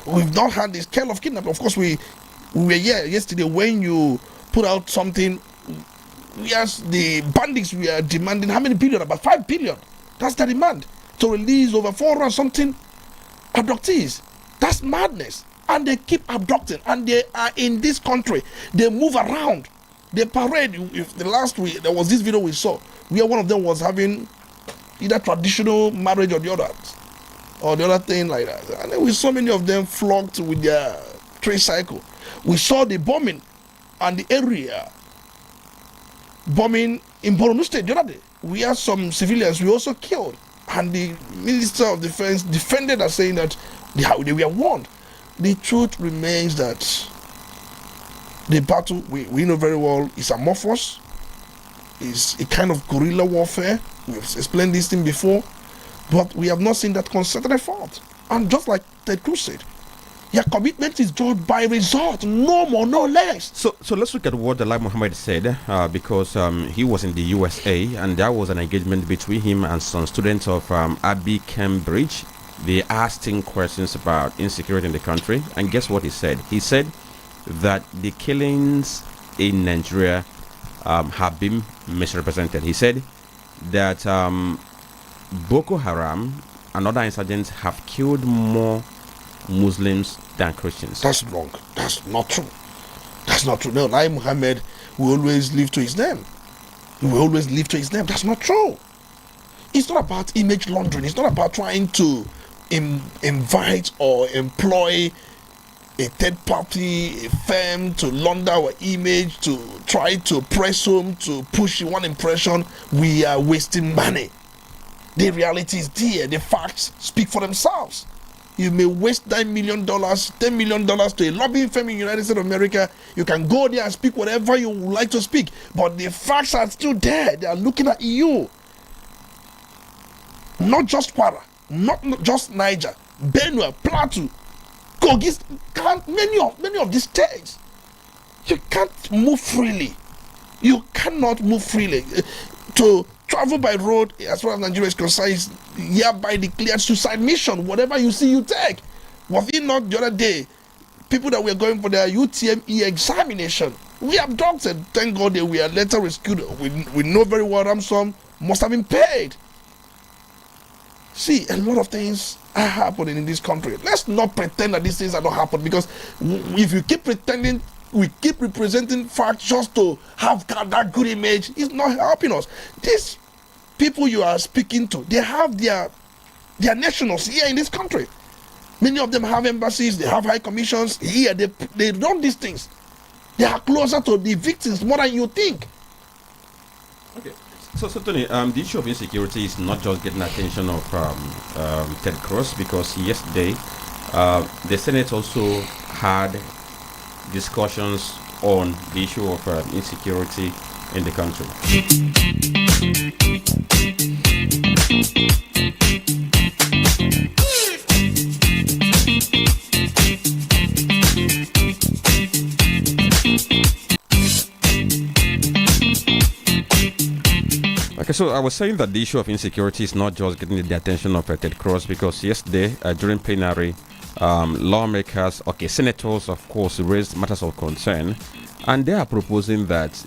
We've not had this scale of kidnapping. Of course, we were here yesterday when you put out something. Yes, the bandits were demanding how many billion? About 5 billion. That's the demand to release over 400 something abductees. That's madness. And they keep abducting, and they are in this country. They move around. They parade. If the last week there was this video we saw where one of them was having either traditional marriage or the other thing like that. And then we saw many of them flocked with their tricycle. We saw the bombing and the area bombing in Borno State the other day. We had some civilians we also killed, and the Minister of Defense defended us, saying that they were warned. The truth remains that the battle, we know very well, is amorphous. It's a kind of guerrilla warfare. We've explained this thing before, but we have not seen that concerted effort. And just like Ted Cruz said, your commitment is judged by result, no more, no less. So let's look at what Dalai Muhammad said, because he was in the USA, and there was an engagement between him and some students of Abbey Cambridge. They asked him questions about insecurity in the country, and guess what he said? He said that the killings in Nigeria have been misrepresented. He said that Boko Haram and other insurgents have killed more Muslims than Christians. That's wrong. That's not true. That's not true. No, Lai Muhammad will always live to his name. He will always live to his name. That's not true. It's not about image laundering. It's not about trying to invite or employ a third party, a firm to launder our image, to try to press home, to push one impression. We are wasting money. The reality is there. The facts speak for themselves. You may waste $9 million, $10 million to a lobbying firm in the United States of America. You can go there and speak whatever you would like to speak, but the facts are still there. They are looking at you. Not just Kwara, not just Niger, Benue, Plateau, Kogi, many of these states. You can't move freely. You cannot move freely. To travel by road, as far as Nigeria is concerned, is hereby declared suicide mission. Whatever you see, you take. Was it not the other day, people that were going for their UTME examination, we abducted. Thank God they were later rescued. We know very well ransom must have been paid. See, a lot of things are happening in this country. Let's not pretend that these things are not happening, because if you keep pretending, we keep representing facts just to have that good image, it's not helping us. These people you are speaking to, they have their nationals here in this country. Many of them have embassies, they have high commissions here, they run these things. They are closer to the victims more than you think. Okay. So Tony, the issue of insecurity is not just getting attention of Ted Cruz, because yesterday the Senate also had discussions on the issue of insecurity in the country. Okay, so I was saying that the issue of insecurity is not just getting the attention of Ted Cruz, because yesterday during plenary, lawmakers, senators, of course, raised matters of concern, and they are proposing that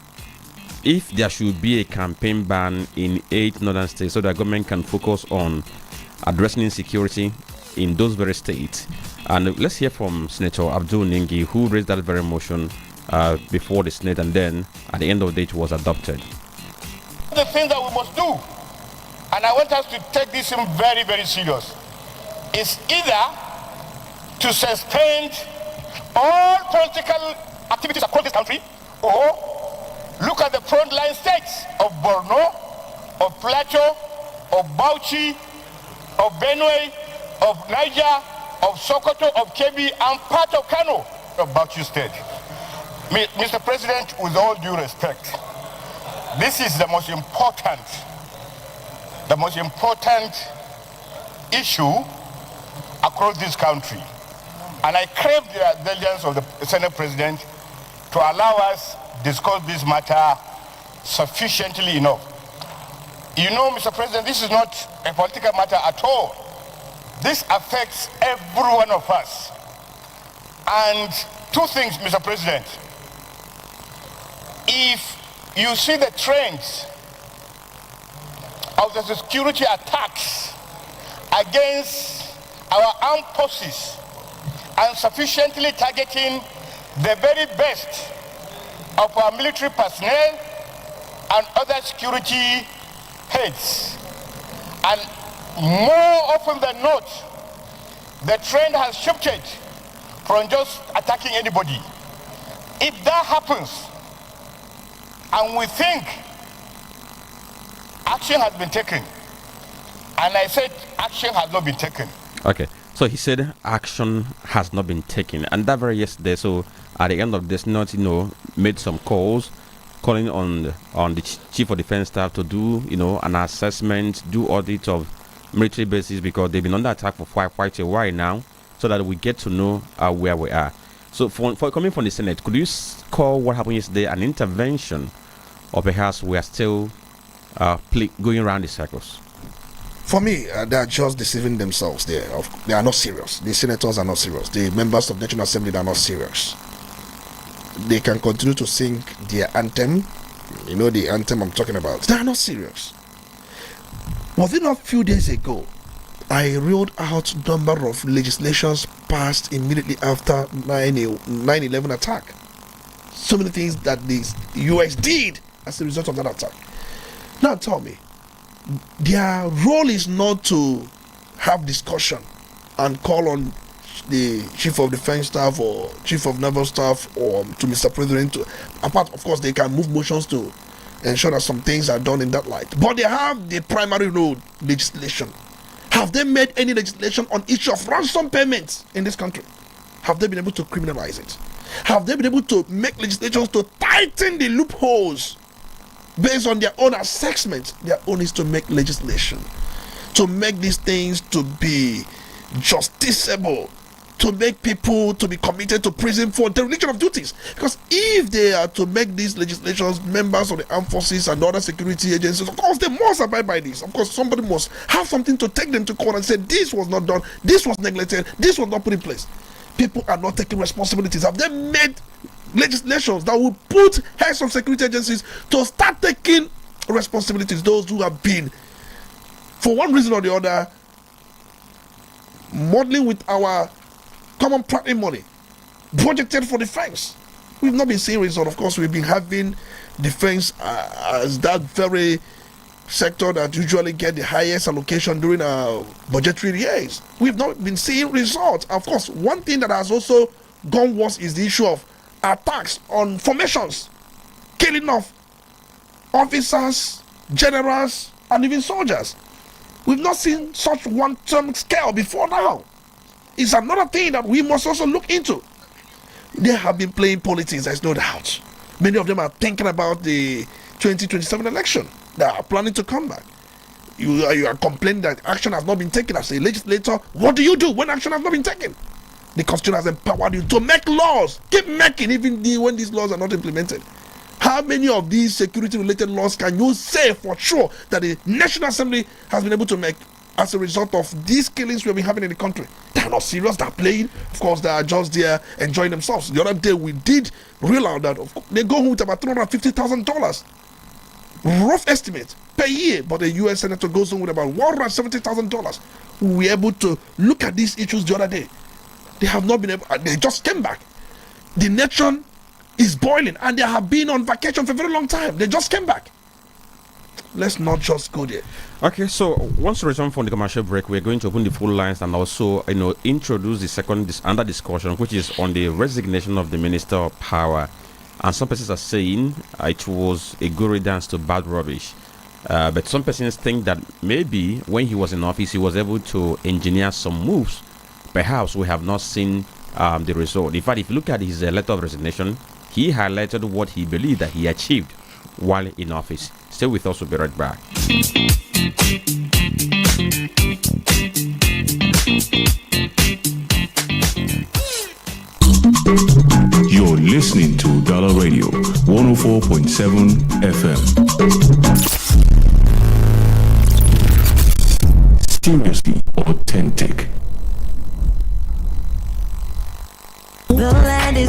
if there should be a campaign ban in 8 northern states so that government can focus on addressing insecurity in those very states. And let's hear from Senator Abdul Ningi, who raised that very motion before the Senate, and then at the end of the day it was adopted. The thing that we must do, and I want us to take this in very, very serious, is either to suspend all political activities across this country, or look at the frontline states of Borno, of Plateau, of Bauchi, of Benue, of Niger, of Sokoto, of Kebbi, and part of Kano, of Bauchi state. Mr. President, with all due respect, this is the most important issue across this country. And I crave the indulgence of the Senate President to allow us discuss this matter sufficiently enough. You know, Mr. President, this is not a political matter at all. This affects every one of us. And two things, Mr. President. If you see the trends of the security attacks against our armed forces and sufficiently targeting the very best of our military personnel and other security heads. And more often than not, the trend has shifted from just attacking anybody. If that happens, and we think action has been taken, and I said action has not been taken. Okay, so he said action has not been taken, and that very yesterday, so at the end of this note, made some calls, calling on the Chief of Defense Staff to do, an assessment, do audit of military bases, because they've been under attack for quite a while now, so that we get to know where we are. So for coming from the Senate, could you call what happened yesterday an intervention, or perhaps we are still going around the circles? For me, they are just deceiving themselves. They are not serious. The senators are not serious. The members of the National Assembly are not serious. They can continue to sing their anthem. You know the anthem I'm talking about. They are not serious. Was it not a few days ago, I reeled out a number of legislations passed immediately after 9/11 attack. So many things that the US did as a result of that attack. Now tell me, their role is not to have discussion and call on the Chief of Defense Staff or Chief of Naval Staff or to Mr. President to, apart, of course, they can move motions to ensure that some things are done in that light. But they have the primary role, legislation. Have they made any legislation on issue of ransom payments in this country? Have they been able to criminalize it? Have they been able to make legislations to tighten the loopholes based on their own assessment? Their own is to make legislation, to make these things to be justiciable, to make people to be committed to prison for dereliction of duties. Because if they are to make these legislations, members of the armed forces and other security agencies, of course, they must abide by this. Of course, somebody must have something to take them to court and say, this was not done, this was neglected, this was not put in place. People are not taking responsibilities. Have they made legislations that will put heads of security agencies to start taking responsibilities? Those who have been, for one reason or the other, modeling with our common planning money budgeted for defense. We've not been seeing results. Of course, we've been having defense as that very sector that usually get the highest allocation during our budgetary years. We've not been seeing results. Of course, one thing that has also gone worse is the issue of attacks on formations, killing of officers, generals, and even soldiers. We've not seen such one-term scale before now. It's another thing that we must also look into. They have been playing politics, there's no doubt. Many of them are thinking about the 2027 election. They are planning to come back. You are complaining that action has not been taken. As a legislator, what do you do when action has not been taken? The Constitution has empowered you to make laws. Keep making, even when these laws are not implemented. How many of these security-related laws can you say for sure that the National Assembly has been able to make as a result of these killings we've been having in the country? They're not serious, they're playing. Of course, they are just there enjoying themselves. The other day, we did realize that they go home with about $350,000. Rough estimate per year, but a U.S. senator goes home with about $170,000. We were able to look at these issues the other day. They have not been able, they just came back. The nation is boiling and they have been on vacation for a very long time. They just came back. Let's not just go there. Okay, so once we return from the commercial break, we're going to open the full lines and also, introduce the second under discussion, which is on the resignation of the Minister of Power. And some persons are saying it was a good riddance to bad rubbish. But some persons think that maybe when he was in office, he was able to engineer some moves. Perhaps we have not seen the result. In fact, if you look at his letter of resignation, he highlighted what he believed that he achieved while in office. Stay with us, we'll be right back. You're listening to Udala Radio 104.7 FM. Seriously authentic.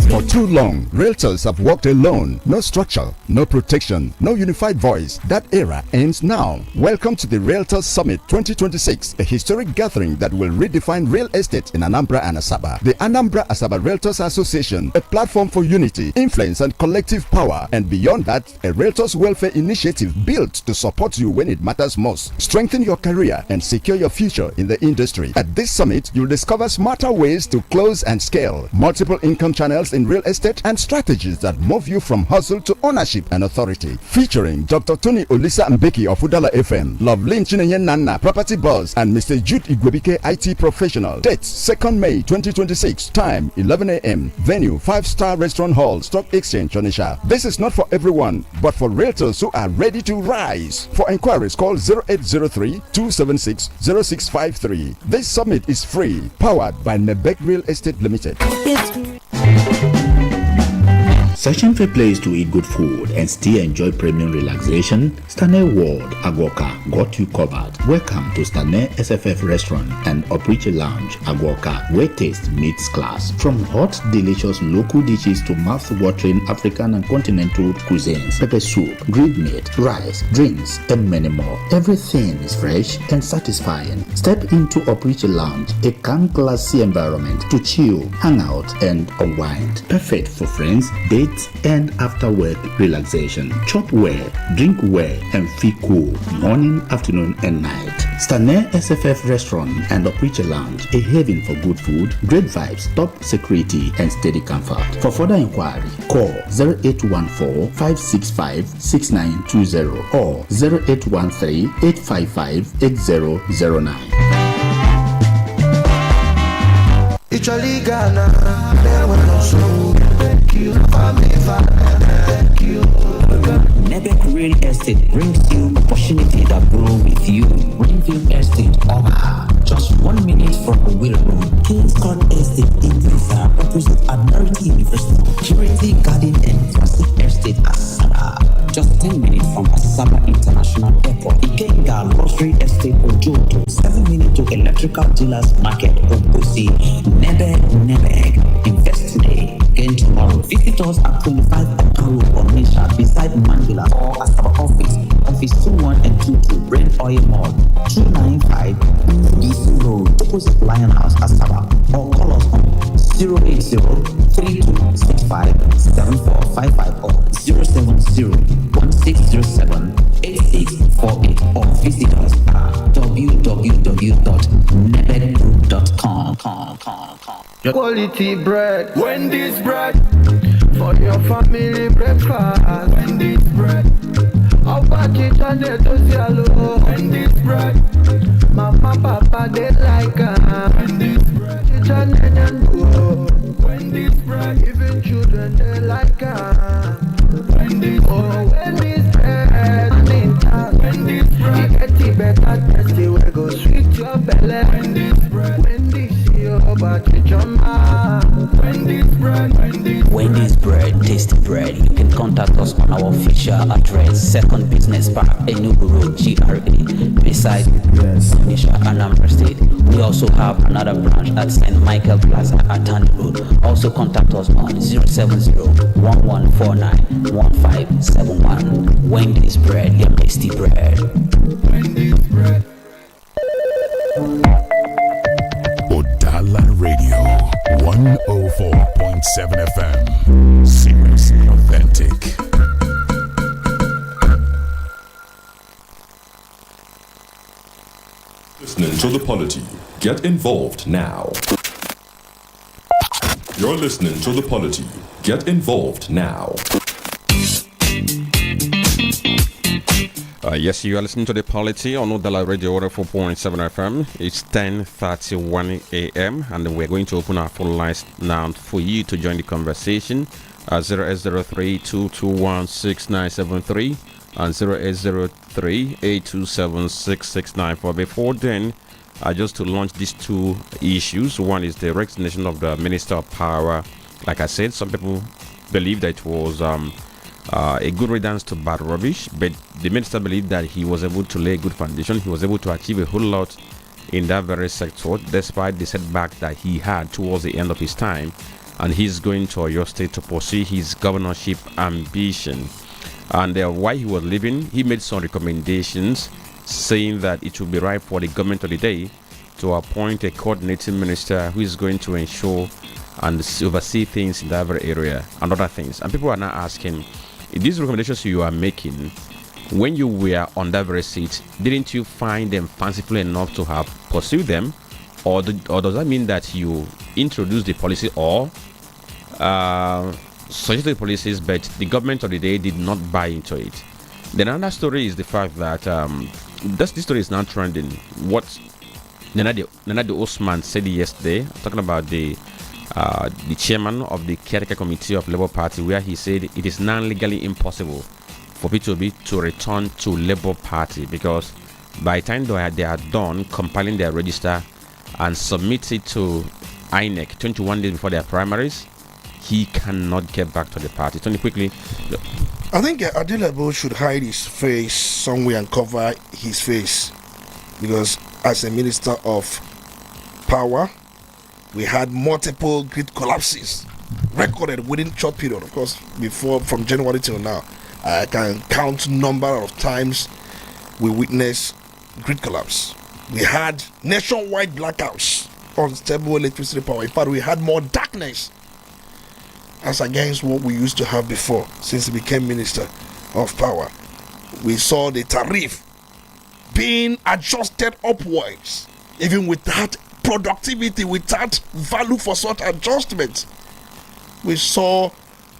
For too long, realtors have walked alone. No structure, no protection, no unified voice. That era ends now. Welcome to the Realtors Summit 2026, a historic gathering that will redefine real estate in Anambra and Asaba. The Anambra Asaba Realtors Association, a platform for unity, influence, and collective power. And beyond that, a Realtors Welfare Initiative built to support you when it matters most. Strengthen your career and secure your future in the industry. At this summit, you'll discover smarter ways to close and scale, multiple income channels in real estate, and strategies that move you from hustle to ownership and authority. Featuring Dr. Tony Olisa Mbeki of Udala FM, Lovelin Chinenye Nana, Property Boss, and Mr. Jude Igwebike, IT Professional. Date 2nd May 2026. Time 11 a.m. Venue 5-star Restaurant Hall, Stock Exchange, Onitsha. This is not for everyone, but for realtors who are ready to rise. For inquiries, call 0803-276-0653. This summit is free, powered by Nebek Real Estate Limited. Searching for a place to eat good food and still enjoy premium relaxation? Stanley World Agwoka got you covered. Welcome to Stanley SFF Restaurant and Opriche Lounge Agwoka, where taste meets class. From hot, delicious local dishes to mouth-watering African and continental cuisines, pepper soup, grilled meat, rice, drinks, and many more. Everything is fresh and satisfying. Step into Opriche Lounge, a calm, classy environment to chill, hang out, and unwind. Perfect for friends, dates, and after work relaxation. Chop well, drink well, and feel cool morning, afternoon, and night. Stanley SFF Restaurant and Opriche Lounge, a haven for good food, great vibes, top security, and steady comfort. For further inquiry, call 0814-565-6920 or 0813-855-8009. Nebek Real Estate brings you opportunity that grow with you. Greenfield Estate, Omaha, just 1 minute from the Wheel Road. Kings Court Estate in Visa, opposite Admiralty University. Purity Garden and Classic Estate, Asaba, just 10 minutes from Asaba International Airport. Ikenga Grocery Estate, Ojoto, 7 minutes to Electrical Dealers Market, Obosi. Nebek. Invest today, gain tomorrow. Visit us at 25 Akaru Onitsha beside Mandela or Asaba office 21 and 22 Brent Oil Mall, 295 DC Road, opposite Lion House, 080-3265-7455 or 070-1607-8648 or visit us at www.nebedgroup.com. Quality bread, Wendy's bread, for your family breakfast. Wendy's bread, how about it and they to yellow? Wendy's bread, mama, papa, they like Wendy's bread, chicken and go. Wendy's bread, even children, they like Wendy's bread, Wendy's bread, and in town. Wendy's bread, you get it better, tasty, we go sweet your belly. Wendy's bread, Wendy's Wendy's bread, tasty bread. You can contact us on our official address, Second Business Park, Enugu Road, GRA, beside Onitsha, Anambra State. We also have another branch at St. Michael Plaza at Tandy Road. Also contact us on 070-1149-1571. Wendy's bread, your tasty bread. Wendy's bread. Udala Radio 104.7 FM. Seriously authentic. Listening to the Polity. Get involved now. You're listening to the Polity. Get involved now. Yes, you are listening to the Polity on Udala Radio 4.7 FM. It's 10:31 a.m. and we're going to open our phone lines now for you to join the conversation at 0803-221-6973 and 0803-827-6694. Before then, just to launch these two issues. One is the resignation of the Minister of Power. Like I said, some people believe that it was a good riddance to bad rubbish, but the minister believed that he was able to lay a good foundation. He was able to achieve a whole lot in that very sector, despite the setback that he had towards the end of his time. And he's going to Oyo State to pursue his governorship ambition. And while he was leaving, he made some recommendations, saying that it would be right for the government of the day to appoint a coordinating minister who is going to ensure and oversee things in that very area and other things. And people are now asking, these recommendations you are making, when you were on that very seat, didn't you find them fanciful enough to have pursued them? Or does that mean that you introduced the policy or suggested policies, but the government of the day did not buy into it? Then another story is the fact that this story is now trending. What Nenadi Osman said yesterday, talking about the chairman of the caretaker committee of Labour Party, where he said it is now legally impossible for P2B to return to Labour Party because by the time they are done compiling their register and submit it to INEC 21 days before their primaries, he cannot get back to the party. Tony, quickly. I think Adilabo should hide his face somewhere and cover his face, because as a minister of power, we had multiple grid collapses recorded within short period. Of course, before from January till now, I can count number of times we witnessed grid collapse. We had nationwide blackouts, unstable electricity power. In fact, we had more darkness as against what we used to have before since he became Minister of Power. We saw the tariff being adjusted upwards, even without productivity, without value for such adjustments. We saw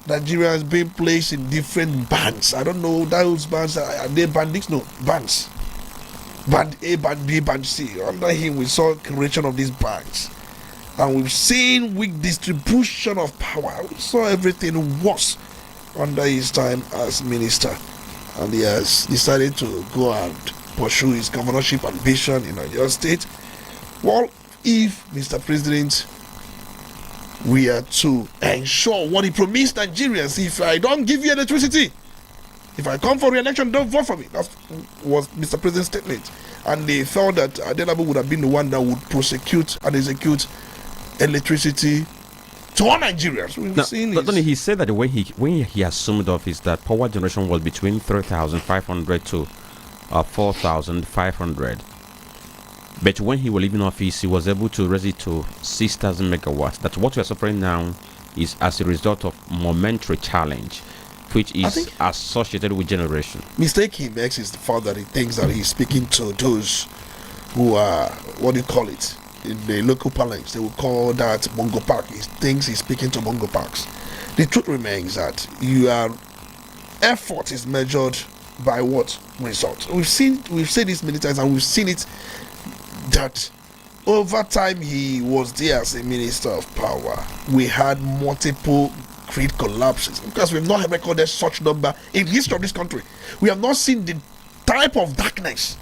Nigerians being placed in different bands. I don't know, those bands, are they bandits? No, bands. Band A, Band B, Band C. Under him, we saw creation of these bands. And we've seen weak distribution of power. We saw everything worse under his time as minister. And he has decided to go and pursue his governorship ambition in Oyo State. Well, if Mr. President, we are to ensure what he promised Nigerians, if I don't give you electricity, if I come for re-election, don't vote for me. That was Mr. President's statement. And they felt that Adelabu would have been the one that would prosecute and execute electricity to all Nigerians. But he said that when he assumed office, that power generation was between 3,500 to 4,500. But when he was leaving office, he was able to raise it to 6,000 megawatts. That's what we are suffering now is as a result of momentary challenge, which is associated with generation. Mistake he makes is the fact that he thinks that he's speaking to those who are, what do you call it? In the local parlance, they will call that Mongo Park. He thinks he's speaking to Mongo Parks. The truth remains that your effort is measured by what result. We've said this many times, and we've seen it that over time he was there as a minister of power. We had multiple grid collapses because we've not recorded such number in history of this country. We have not seen the type of darkness.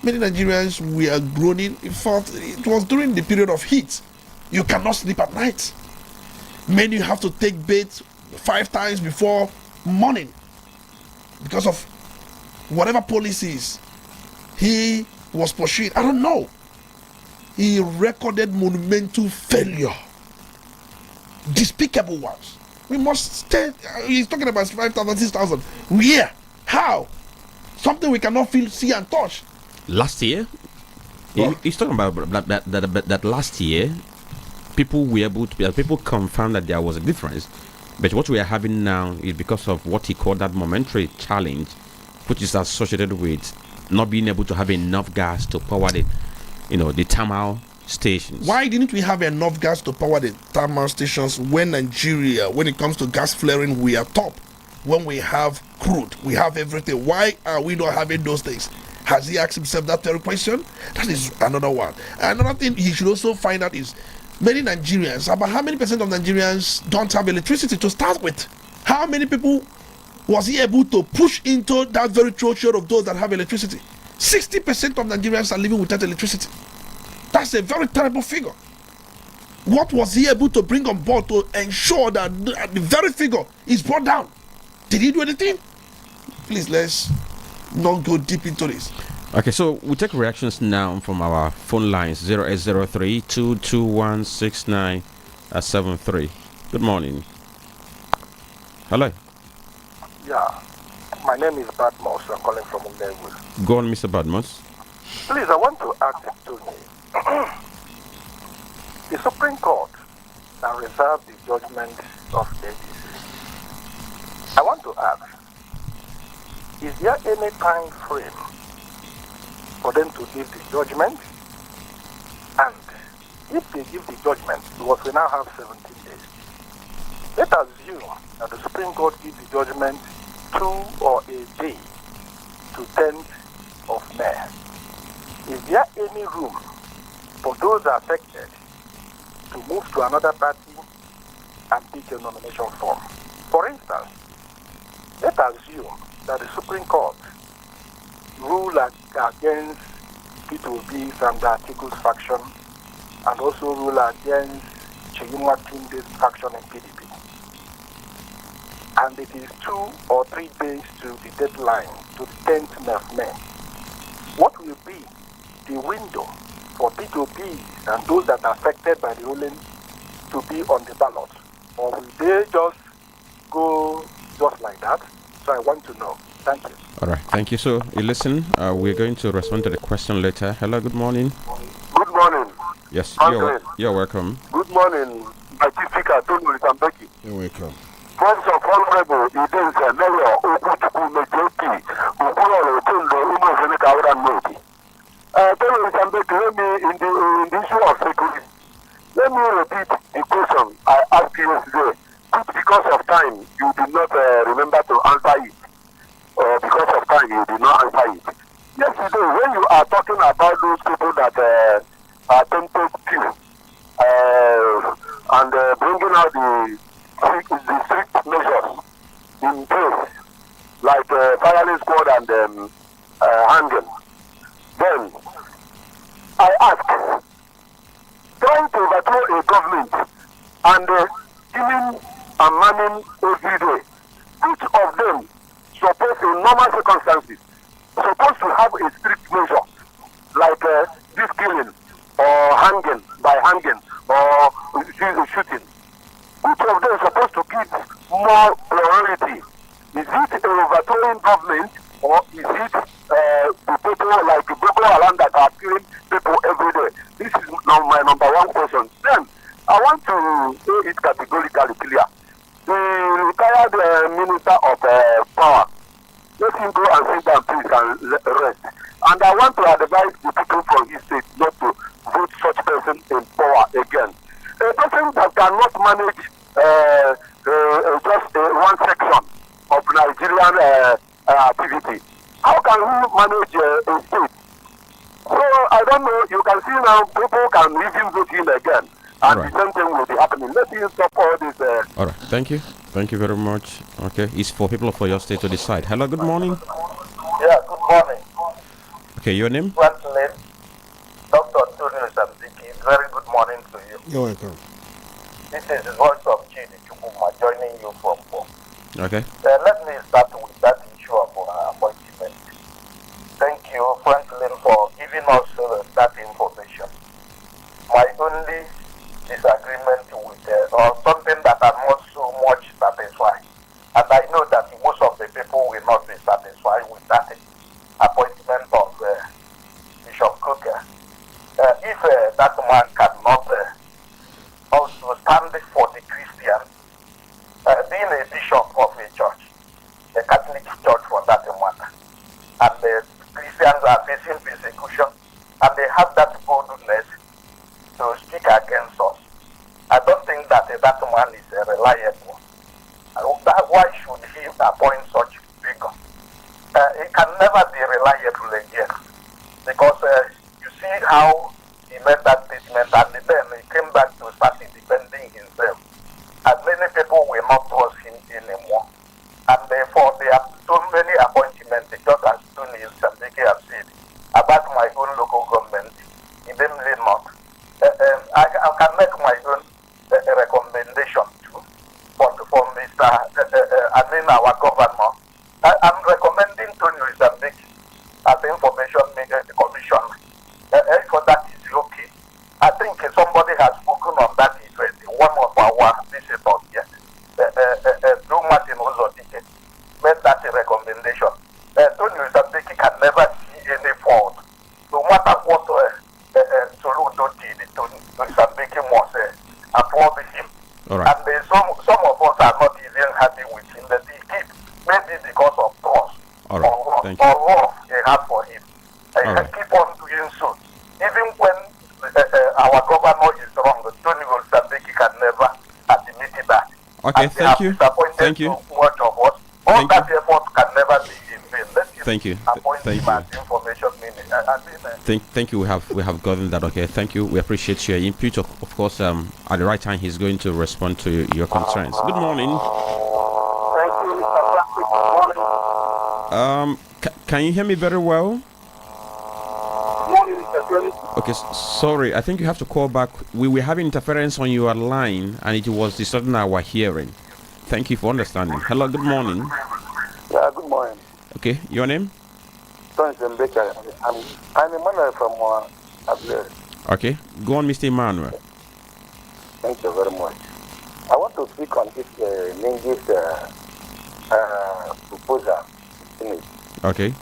Many Nigerians, we are groaning. In fact, it was during the period of heat. You cannot sleep at night. Many have to take bait 5 times before morning because of whatever policies he was pursuing. I don't know. He recorded monumental failure, despicable ones. We must stay. He's talking about 5,000, 6,000. Where? How? Something we cannot feel, see, and touch. Last year, he's talking about that last year, people were able to, people confirmed that there was a difference. But what we are having now is because of what he called that momentary challenge, which is associated with not being able to have enough gas to power the thermal stations. Why didn't we have enough gas to power the thermal stations when Nigeria, when it comes to gas flaring, we are top? When we have crude, we have everything. Why are we not having those things? Has he asked himself that very question? That is another one. Another thing he should also find out is many Nigerians, about how many percent of Nigerians don't have electricity to start with? How many people was he able to push into that very threshold of those that have electricity? 60% of Nigerians are living without electricity. That's a very terrible figure. What was he able to bring on board to ensure that the very figure is brought down? Did he do anything? Please, let's not go deep into this. Okay, so we take reactions now from our phone lines 0803-221-6973. Good morning. Hello. Yeah, my name is Badmos. I'm calling from Udala. Go on, Mr. Badmos. Please, I want to ask Tony. The Supreme Court now reserved the judgment of the ADC. I want to ask, is there any time frame for them to give the judgment? And if they give the judgment, because we now have 17 days, let us assume that the Supreme Court gives the judgment 2 or a day to 10th of May. Is there any room for those affected to move to another party and pick a nomination form? For instance, let us assume that the Supreme Court rule against P2B and the Articles faction and also rule against Chiyuma Tunde's faction in PDP. And it is 2 or 3 days to the deadline, to the 10th of May. What will be the window for P2B and those that are affected by the ruling to be on the ballot? Or will they just go just like that? So I want to know. Thank you. All right, thank you. So, you listen, we're going to respond to the question later. Hello, good morning. Good morning. Yes, you're welcome. Good morning, my chief speaker, Tony Olitambeki. You're welcome. First of Honorable Idris Mayor Okuchukwu Mejoki, Ukuro Otundo, Umo Seneca Auran Modi. Tony Olitambeki, let me, in the issue of security, let me repeat the question I asked you yesterday. Because of time, you did not remember to answer it. Because of time, you did not answer it. Yesterday, when you are talking about those people that attempted to and bringing out the strict measures in place, like firing squad and handgun, then I ask, trying to overthrow a government and killing and manning every day, each of them supposed in normal circumstances supposed to have a strict measure like this killing or hanging by hanging or shooting. Each of them supposed to give more priority. Is it a overthrowing government or is it the people like Boko Haram that are killing people every day? This is now my number one question. Then I want to say it categorically clear. The retired Minister of Power, let him go and sit down please and rest. And I want to advise the people from his state not to vote such person in power again. A person that cannot manage just one section of Nigerian activity, how can he manage a state? So I don't know, you can see now people can even vote him again. And the same thing will be happening. Let me stop all this. All right, thank you. Thank you very much. Okay, it's for people for your state to decide. Hello, good morning. Yeah, good morning. Okay, your name? Franklin, Dr. Tony Sambiki. Very good morning to you. You're welcome. This is the voice of Chidi Chukuma joining you from home. Okay. Let me start with that issue of appointment. Thank you, Franklin, for giving us that information. My only disagreement with or something that I'm not so much satisfied, and I know that most of the people will not be satisfied with that appointment of Bishop Cooker. If that man cannot also stand for the Christians, being a bishop of a church, a Catholic church for that matter, and the Christians are facing persecution, and they have that boldness to speak against us. I don't think that that man is reliable. Why should he appoint such figure? He can never be reliable again, because you see how he made that statement, and then he came back to start defending himself. And many people will not trust him anymore. And therefore, there are so many appointments, just as Tony Sambiki has said, about my own local government, in them not. I can make my own recommendation too, but for Mr. Our governor, I'm recommending Tony Sambiki as information commission. For that is okay. I think somebody has spoken on that event. One of our visitors here, Drew Martin Ozodike, made that a recommendation. Tony Sambiki can never see any fault. No matter what Soludo did, Tony Sambiki must applaud him. Right. And some of us are not even happy with him. That he keep, maybe because of trust or love they have for him. He keep on doing so. Even when our governor is wrong, Tony Sambiki can never admit that. Okay, and thank you. Thank you. So much of us. All that effort can never be in vain. Thank you. Thank you. Information Thank you. We have gotten that. Okay. Thank you. We appreciate your input. Of course, at the right time, he's going to respond to your concerns. Good morning. Thank you, Mr. Good morning. Can you hear me very well? Okay. Sorry. I think you have to call back. We were having interference on your line, and it was distorting our hearing. Thank you for understanding. Hello. Good morning. Yeah. Good morning. Okay. Your name? Tony Sambiki. I'm Emmanuel from Abilene. Okay. Go on, Mr. Emmanuel. Thank you very much. I want to speak on this Ningi's proposal. Okay.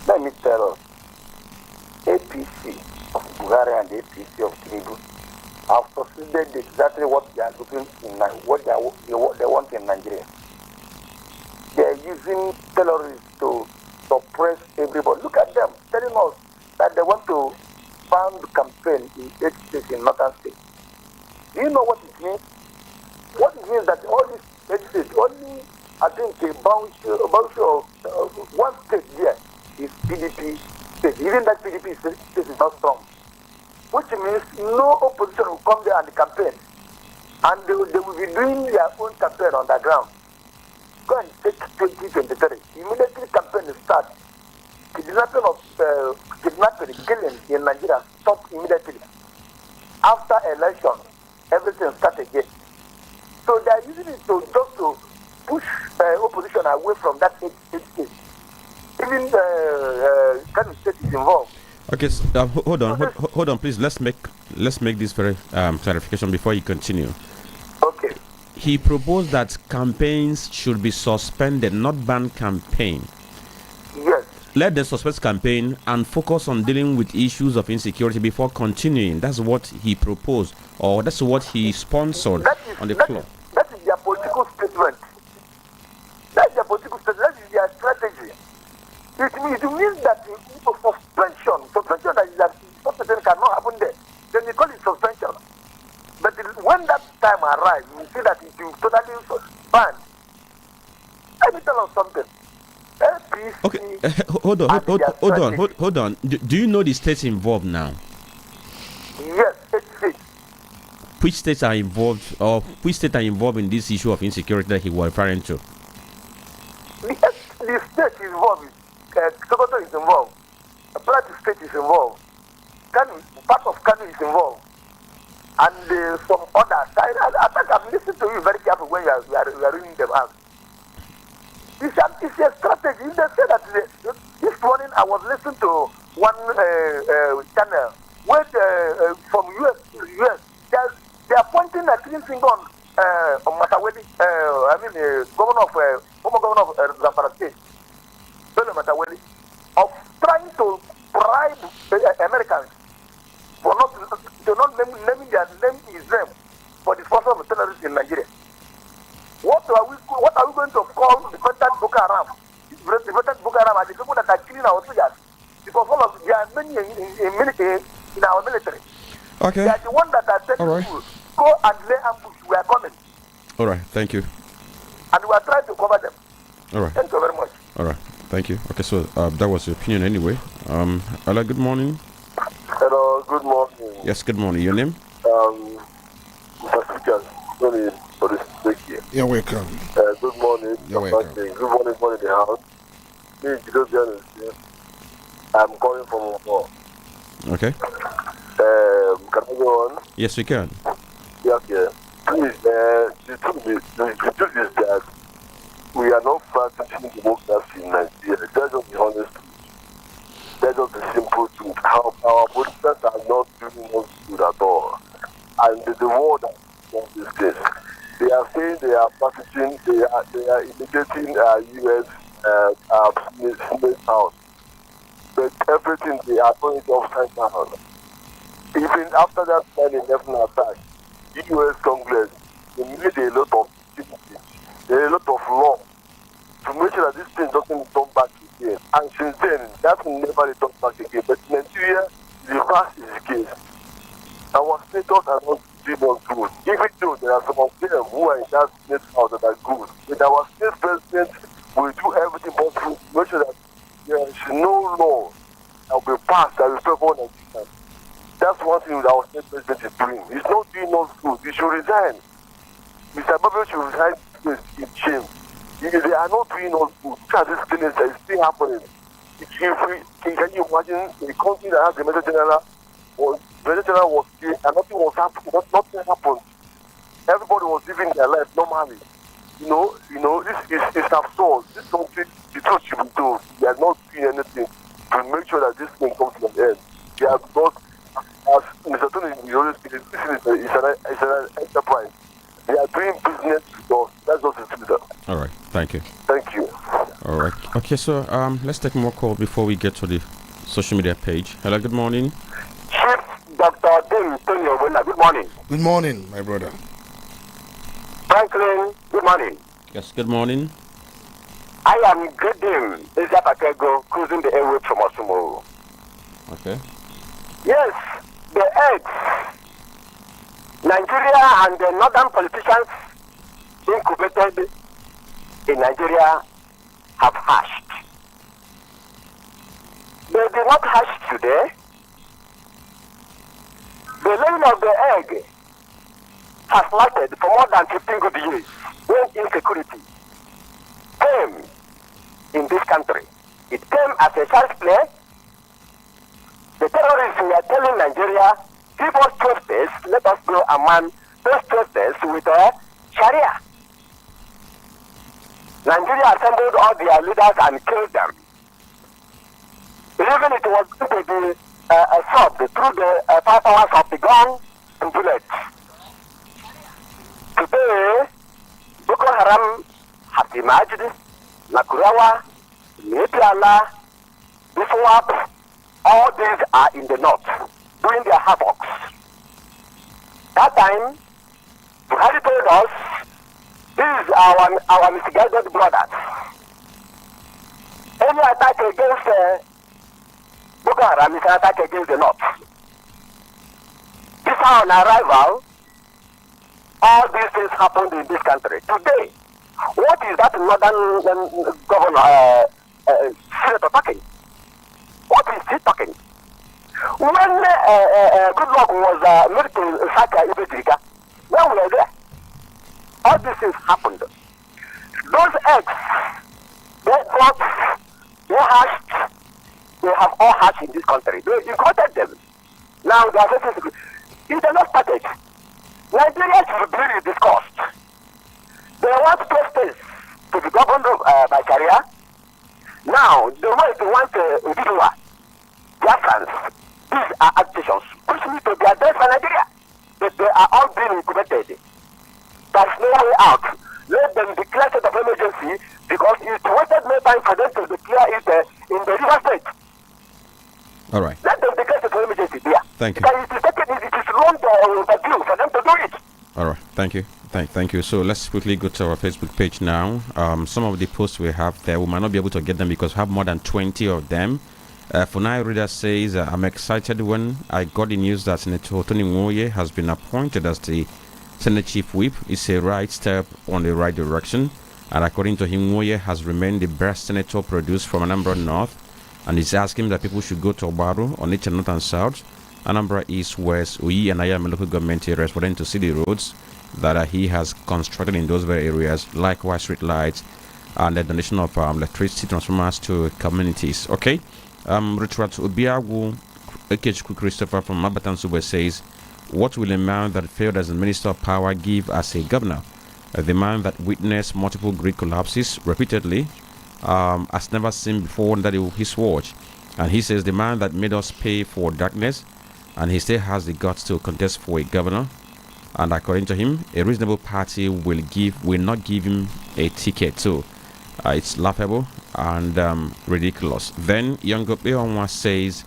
Let me tell us, APC of Bulgaria and APC of Tinubu have succeeded exactly what they are looking in, what they want in Nigeria. They are using terrorists to suppress everybody. Look at them telling us that they want to fund campaign in 8 states in northern states. Do you know what it means? What it means that all these 8 states, only I think a bunch of one state there is PDP state. Even that PDP state is not strong. Which means no opposition will come there and campaign. And they will be doing their own campaign on the ground. Go and take 2023. Immediately campaign starts. Kidnapping, killing in Nigeria stop immediately. After election, everything starts again. So they are using it to push opposition away from that state. Even kind of state is involved. Okay, hold on, please. Let's make this very clarification before you continue. Okay. He proposed that campaigns should be suspended, not ban campaign. Yes. let the suspects campaign and focus on dealing with issues of insecurity before continuing. That's what he proposed, or that's what he sponsored on the floor. That is their political statement. That's their political statement. That is their strategy. It means that suspension that suspension cannot happen there. Then you call it suspension. But when that time arrives, you see that it is totally banned. Let me tell you something. Okay, hold on. Do you know the states involved now? Yes, 8 states. Which states are involved, or which states are involved in this issue of insecurity that he was referring to? The state is involved. Sokoto is involved. Plateau State is involved. Part of Kano is involved. And some others. I think I'm listening to you very carefully when you are reading them out. It's a strategy. They say that this morning I was listening to one channel where from US. They are pointing a clean finger on Mataweli. Former governor of Zamfara State, Bello Mataweli, of trying to bribe Americans for not naming their name his name for the sponsor of terrorists in Nigeria. What are we going to call the Veteran Boko Haram? The Veteran Boko Haram are the people that are killing our soldiers, because all of there are many in our military. Okay. They are the ones that are telling people, go and lay ambush. We are coming. All right. Thank you. And we are trying to cover them. All right. Thank you very much. All right. Thank you. Okay, so that was your opinion anyway. Hello, good morning. Hello, good morning. Yes, good morning. Your name? Mr. Speaker, sorry for this break here. You're welcome. Good morning. You're welcome. Good morning, morning in the house. Me, Jido Jones here. I'm calling from Omo. Okay. Can I go on? Yes, we can. Yes, yeah. Please, the truth is that we are not practicing democracy in Nigeria. That's just the honest truth. That's just the simple truth. Our politicians are not doing us good at all. And the world has done this case. They are saying they are practicing, they are imitating US Senate House. But everything they are doing it upside down. Even after that 9/11 attack, the US Congress, they made a lot of activity, a lot of law to make sure that this thing doesn't come back again. And since then, that will never return back again. But in Nigeria, the reverse is the case. Our status are not doing us good. Even though there are some of them who are in that state house that are good, but our state president will do everything possible to make sure that there is no law that will be passed that will favor Nigerians. That's one thing that our state president is doing. He's not doing us good. He should resign. Mr. Babu should resign in shame. They are not doing us good. Look at this thing that is still happening. Can you imagine a country that has the Major General was here and nothing was happening? Nothing happened. Everybody was living their life normally. This is absurd. This country, the truth should be told. They are not doing anything to make sure that this thing comes to an end. They are not, as Mr. Tony, we always say, this is an enterprise. They are doing business with us. That's just the truth. All right. Thank you. Thank you. All right. Okay, so let's take more call before we get to the social media page. Hello, good morning. Chief Dr. Tony Udala, good morning. Good morning, my brother. Franklin, good morning. Yes, good morning. I am Gredim Asia Patego, cruising the airway from Osumo. Okay. Yes, the eggs. Nigeria and the northern politicians incubated in Nigeria have hatched. They did not hatch today. The laying of the egg has lasted for more than 15 good years when insecurity came in this country. It came as a child's play. The terrorists were telling Nigeria, give us 12 days, let us go and man those 12 days with Sharia. Nigeria assembled all their leaders and killed them. Even it was going to be solved through the powers of the gun and bullets. Today, Boko Haram has emerged, Nakurawa, Nepiala, the SWAP, all these are in the north, doing their havocs. That time, Buhari told us, these are our misguided brothers. Any attack against Boko Haram is an attack against the north. This is on arrival, all these things happened in this country. Today, what is that northern governor, senator talking? What is he talking? When Goodluck was made to sack Ibedrika, when we were there, all these things happened. Those eggs, they got, they hatched, they have all hatched in this country. They imported them. Now they are facing, it is not started. Nigerians should be really discussed. They want justice to be governed by Sharia. Now, the way they want Udala, Biafrans, these are actions which need to be addressed by Nigeria. But they are all being incubated. There's no way out. Let them declare state of emergency because it wasted no time for them to declare it in the River State. All right. Let them declare state of emergency there. Thank you. Because it is long overdue for them to do it. All right. Thank you. Thank you. So let's quickly go to our Facebook page now. Some of the posts we have there, we might not be able to get them because we have more than 20 of them. Funai Reader says, I'm excited when I got the news that Senator Tony Nwoye has been appointed as the Senate Chief Whip. It's a right step on the right direction. And according to him, Nwoye has remained the best senator produced from Anambra North. And he's asking that people should go to Obaru, Onitsha North and South, Anambra East, West, Uyi and Ayame local government areas for them to see the roads that he has constructed in those very areas, likewise street lights and the donation of electricity transformers to communities. Okay. Richard Obiagu Ekechukwu Christopher from Mabatan Sube says, what will a man that failed as a minister of power give as a governor? The man that witnessed multiple grid collapses repeatedly has never seen before under his watch. And he says the man that made us pay for darkness, and he still has the guts to contest for a governor. And according to him, a reasonable party will not give him a ticket. So it's laughable and ridiculous. Then Younger Beonwa says,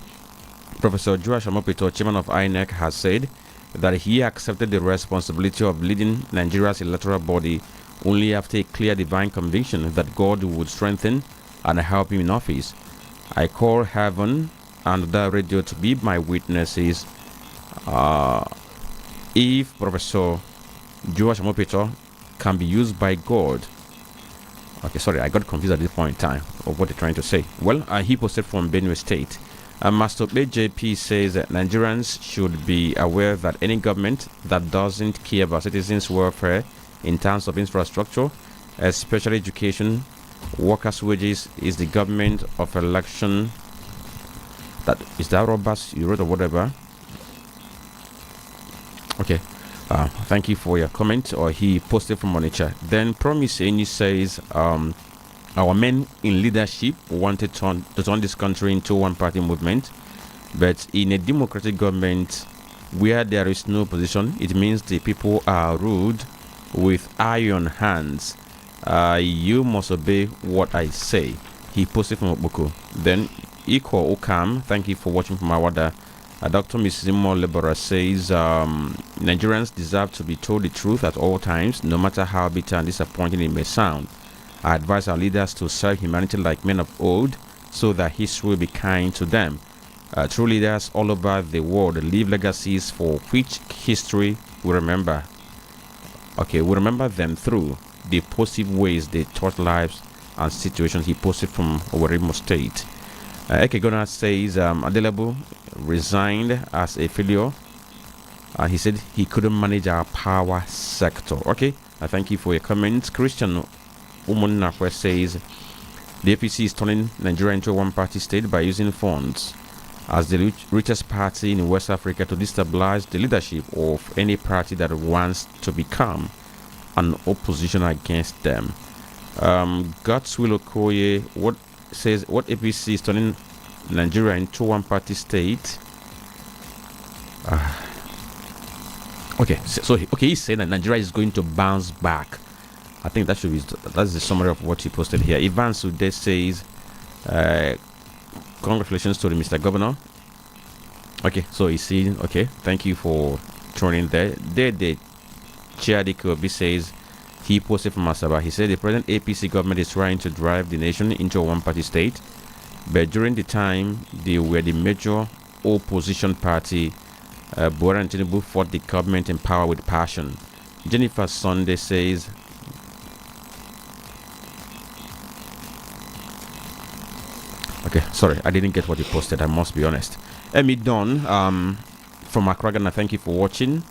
Professor Joash Amopito, chairman of INEC, has said that he accepted the responsibility of leading Nigeria's electoral body only after a clear divine conviction that God would strengthen and help him in office. I call heaven and the radio to be my witnesses. If Professor Joash Amopito can be used by God. Okay, sorry, I got confused at this point in time of what they're trying to say. Well, he posted from Benue State. Master JP says that Nigerians should be aware that any government that doesn't care about citizens' welfare in terms of infrastructure, especially education, workers' wages, is the government of election. That is that robust you wrote or whatever. Okay. Thank you for your comment. Or he posted from Onitsha. Then Promise Eni says, our men in leadership wanted to turn this country into one-party movement, but in a democratic government where there is no opposition, it means the people are ruled with iron hands. You must obey what I say. He posted from Obuku. Then Iko Okam, thank you for watching from Awada. Dr. Mizimo Lebora says, Nigerians deserve to be told the truth at all times, no matter how bitter and disappointing it may sound. I advise our leaders to serve humanity like men of old, so that history will be kind to them. True leaders all over the world leave legacies for which history will remember. Okay, we remember them through the positive ways they taught lives and situations. He posted from Owerimo State. Ekegona says, Adelebu resigned as a failure. He said he couldn't manage our power sector. Okay, I thank you for your comments. Christian Umunakwe says, the APC is turning Nigeria into a one-party state by using funds as the richest party in West Africa to destabilize the leadership of any party that wants to become an opposition against them. Godswill Okoye says, what APC is turning Nigeria into one-party state? Okay, so he's saying that Nigeria is going to bounce back. I think that's the summary of what he posted here. Ivan Sude says, Congratulations to the Mr. Governor. Okay, so he's seen. Okay, thank you for tuning there. The Chiadikobi says he posted from Asaba. He said the present APC government is trying to drive the nation into a one-party state, but during the time they were the major opposition party, Buhari and Tinubu fought the government in power with passion. Jennifer Sunday says, okay, sorry, I didn't get what he posted, I must be honest. Emmy Don from Accra, Ghana, thank you for watching.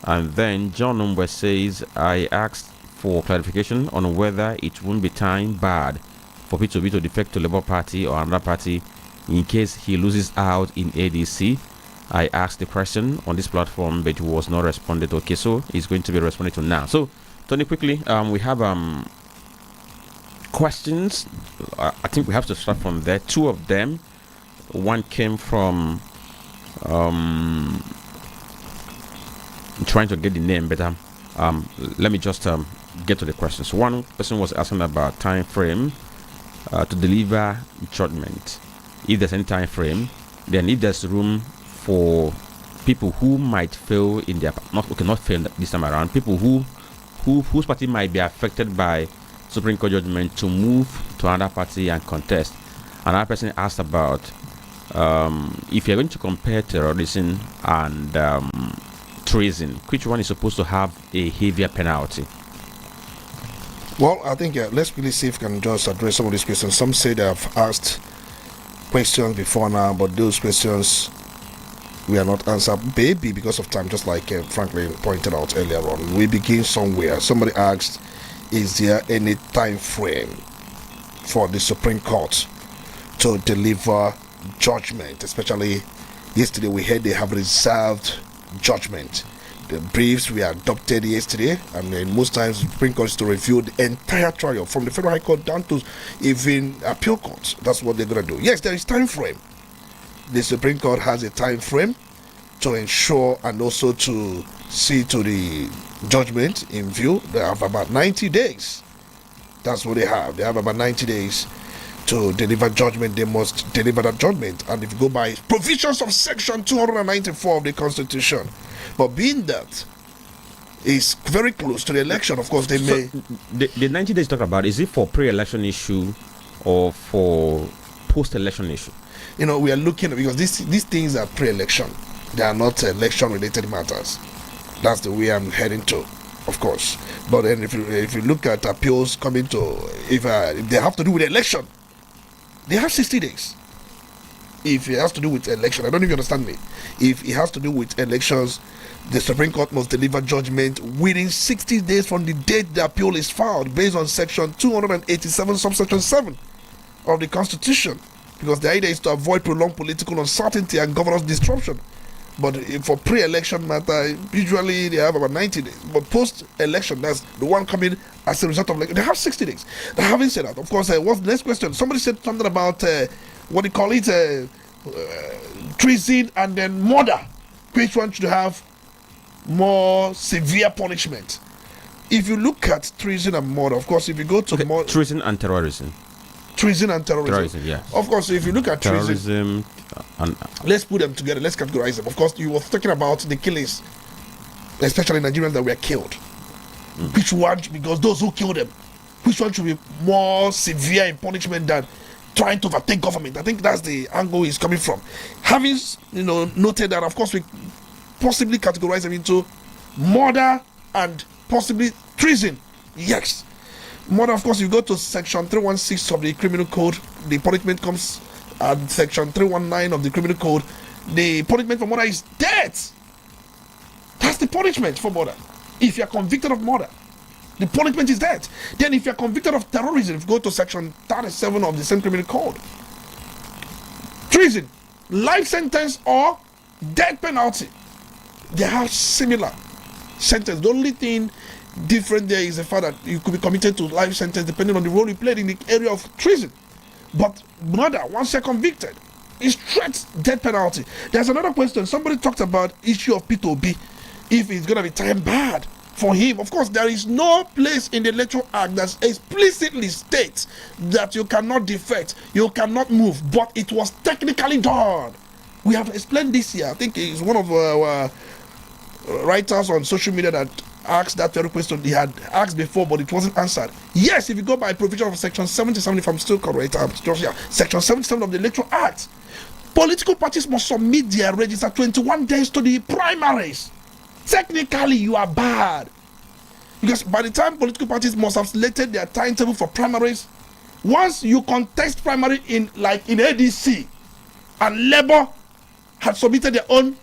And then John Umwe says, I asked for clarification on whether it won't be time bad for P2B to defect to Labour Party or another party in case he loses out in ADC. I asked the question on this platform, but it was not responded to. Okay, so it's going to be responded to now. So, Tony, quickly, we have questions. I think we have to start from there. Two of them. One came from I'm trying to get the name, but let me just get to the questions. One person was asking about time frame to deliver judgment. If there's any time frame, then if there's room for people who might fail in their not fail this time around, people whose party might be affected by Supreme Court judgment to move to another party and contest. Another person asked about if you're going to compare terrorism and treason, which one is supposed to have a heavier penalty? Well, I think let's really see if we can just address some of these questions. Some say they have asked questions before now, but those questions we are not answered, maybe because of time, just like Franklin pointed out earlier on. We begin somewhere. Somebody asked, is there any time frame for the Supreme Court to deliver judgment? Especially yesterday we heard they have reserved judgment. The briefs were adopted yesterday, and then most times the Supreme Court is to review the entire trial from the Federal High Court down to even appeal courts. That's what they're going to do. Yes, there is time frame. The Supreme Court has a time frame to ensure and also to see to the judgment in view. They have about 90 days. That's what they have. They have about 90 days to deliver judgment. They must deliver that judgment. And if you go by provisions of Section 294 of the Constitution, but being that is very close to the election, of course, they may. The 90 days talk about, is it for pre-election issue or for post-election issue? You know, we are looking, because these things are pre-election. They are not election-related matters. That's the way I'm heading to, of course. But then if you look at appeals coming to, if they have to do with election, they have 60 days. If it has to do with election, I don't know if you understand me. If it has to do with elections, the Supreme Court must deliver judgment within 60 days from the date the appeal is filed, based on Section 287, subsection 7 of the Constitution. Because the idea is to avoid prolonged political uncertainty and governance disruption. But for pre-election matter, usually they have about 90 days. But post-election, that's the one coming as a result of election, they have 60 days. Now, having said that, of course, what's the next question? Somebody said something about what they call it, treason and then murder. Which one should have more severe punishment? If you look at treason and murder, of course, if you go to treason and terrorism. Treason and terrorism. Terrorism, yeah. Of course, if you look at terrorism, let's put them together. Let's categorize them. Of course, you were talking about the killings, especially Nigerians that were killed. Which one? Because those who killed them, which one should be more severe in punishment than trying to overtake government? I think that's the angle he's coming from. Having noted that, of course, we possibly categorize them into murder and possibly treason. Yes. Murder, of course, you go to Section 316 of the Criminal Code, the punishment comes at Section 319 of the Criminal Code. The punishment for murder is death. That's the punishment for murder. If you are convicted of murder, the punishment is death. Then if you are convicted of terrorism, if you go to Section 37 of the same Criminal Code, treason, life sentence or death penalty. They have similar sentence. The only thing different there is the fact that you could be committed to life sentence depending on the role you played in the area of treason. But murder, once you're convicted, is straight death penalty. There's another question. Somebody talked about issue of P2B. If it's going to be time bad for him. Of course, there is no place in the Electoral Act that explicitly states that you cannot defect, you cannot move, but it was technically done. We have explained this here. I think it's one of our writers on social media that asked that very question. He had asked before, but it wasn't answered. Yes, if you go by provision of Section 77, if I'm still correct, Section 77 of the Electoral Act, political parties must submit their register 21 days to the primaries. Technically, you are bad. Because by the time political parties must have selected their timetable for primaries, once you contest primary in ADC, and Labour had submitted their own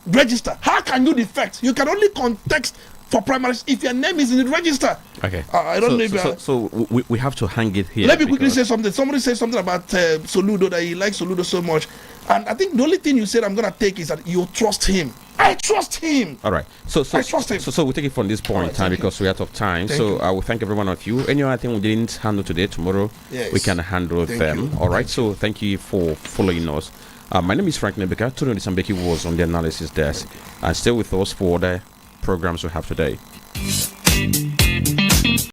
register, how can you defect? You can only contest for primaries if your name is in the register. Okay. I don't know. So we have to hang it here. Let me quickly say something. Somebody said something about Soludo, that he likes Soludo so much. And I think the only thing you said I'm going to take is that you trust him. I trust him. All right. So I trust him. So we'll take it from this point in time because we're out of time. So I will thank every one of you. Any other thing we didn't handle today, tomorrow we can handle them. All right. So thank you for following us. My name is Frank Nebeka. Tony Sambeki was on the analysis desk. And stay with us for the programs we have today.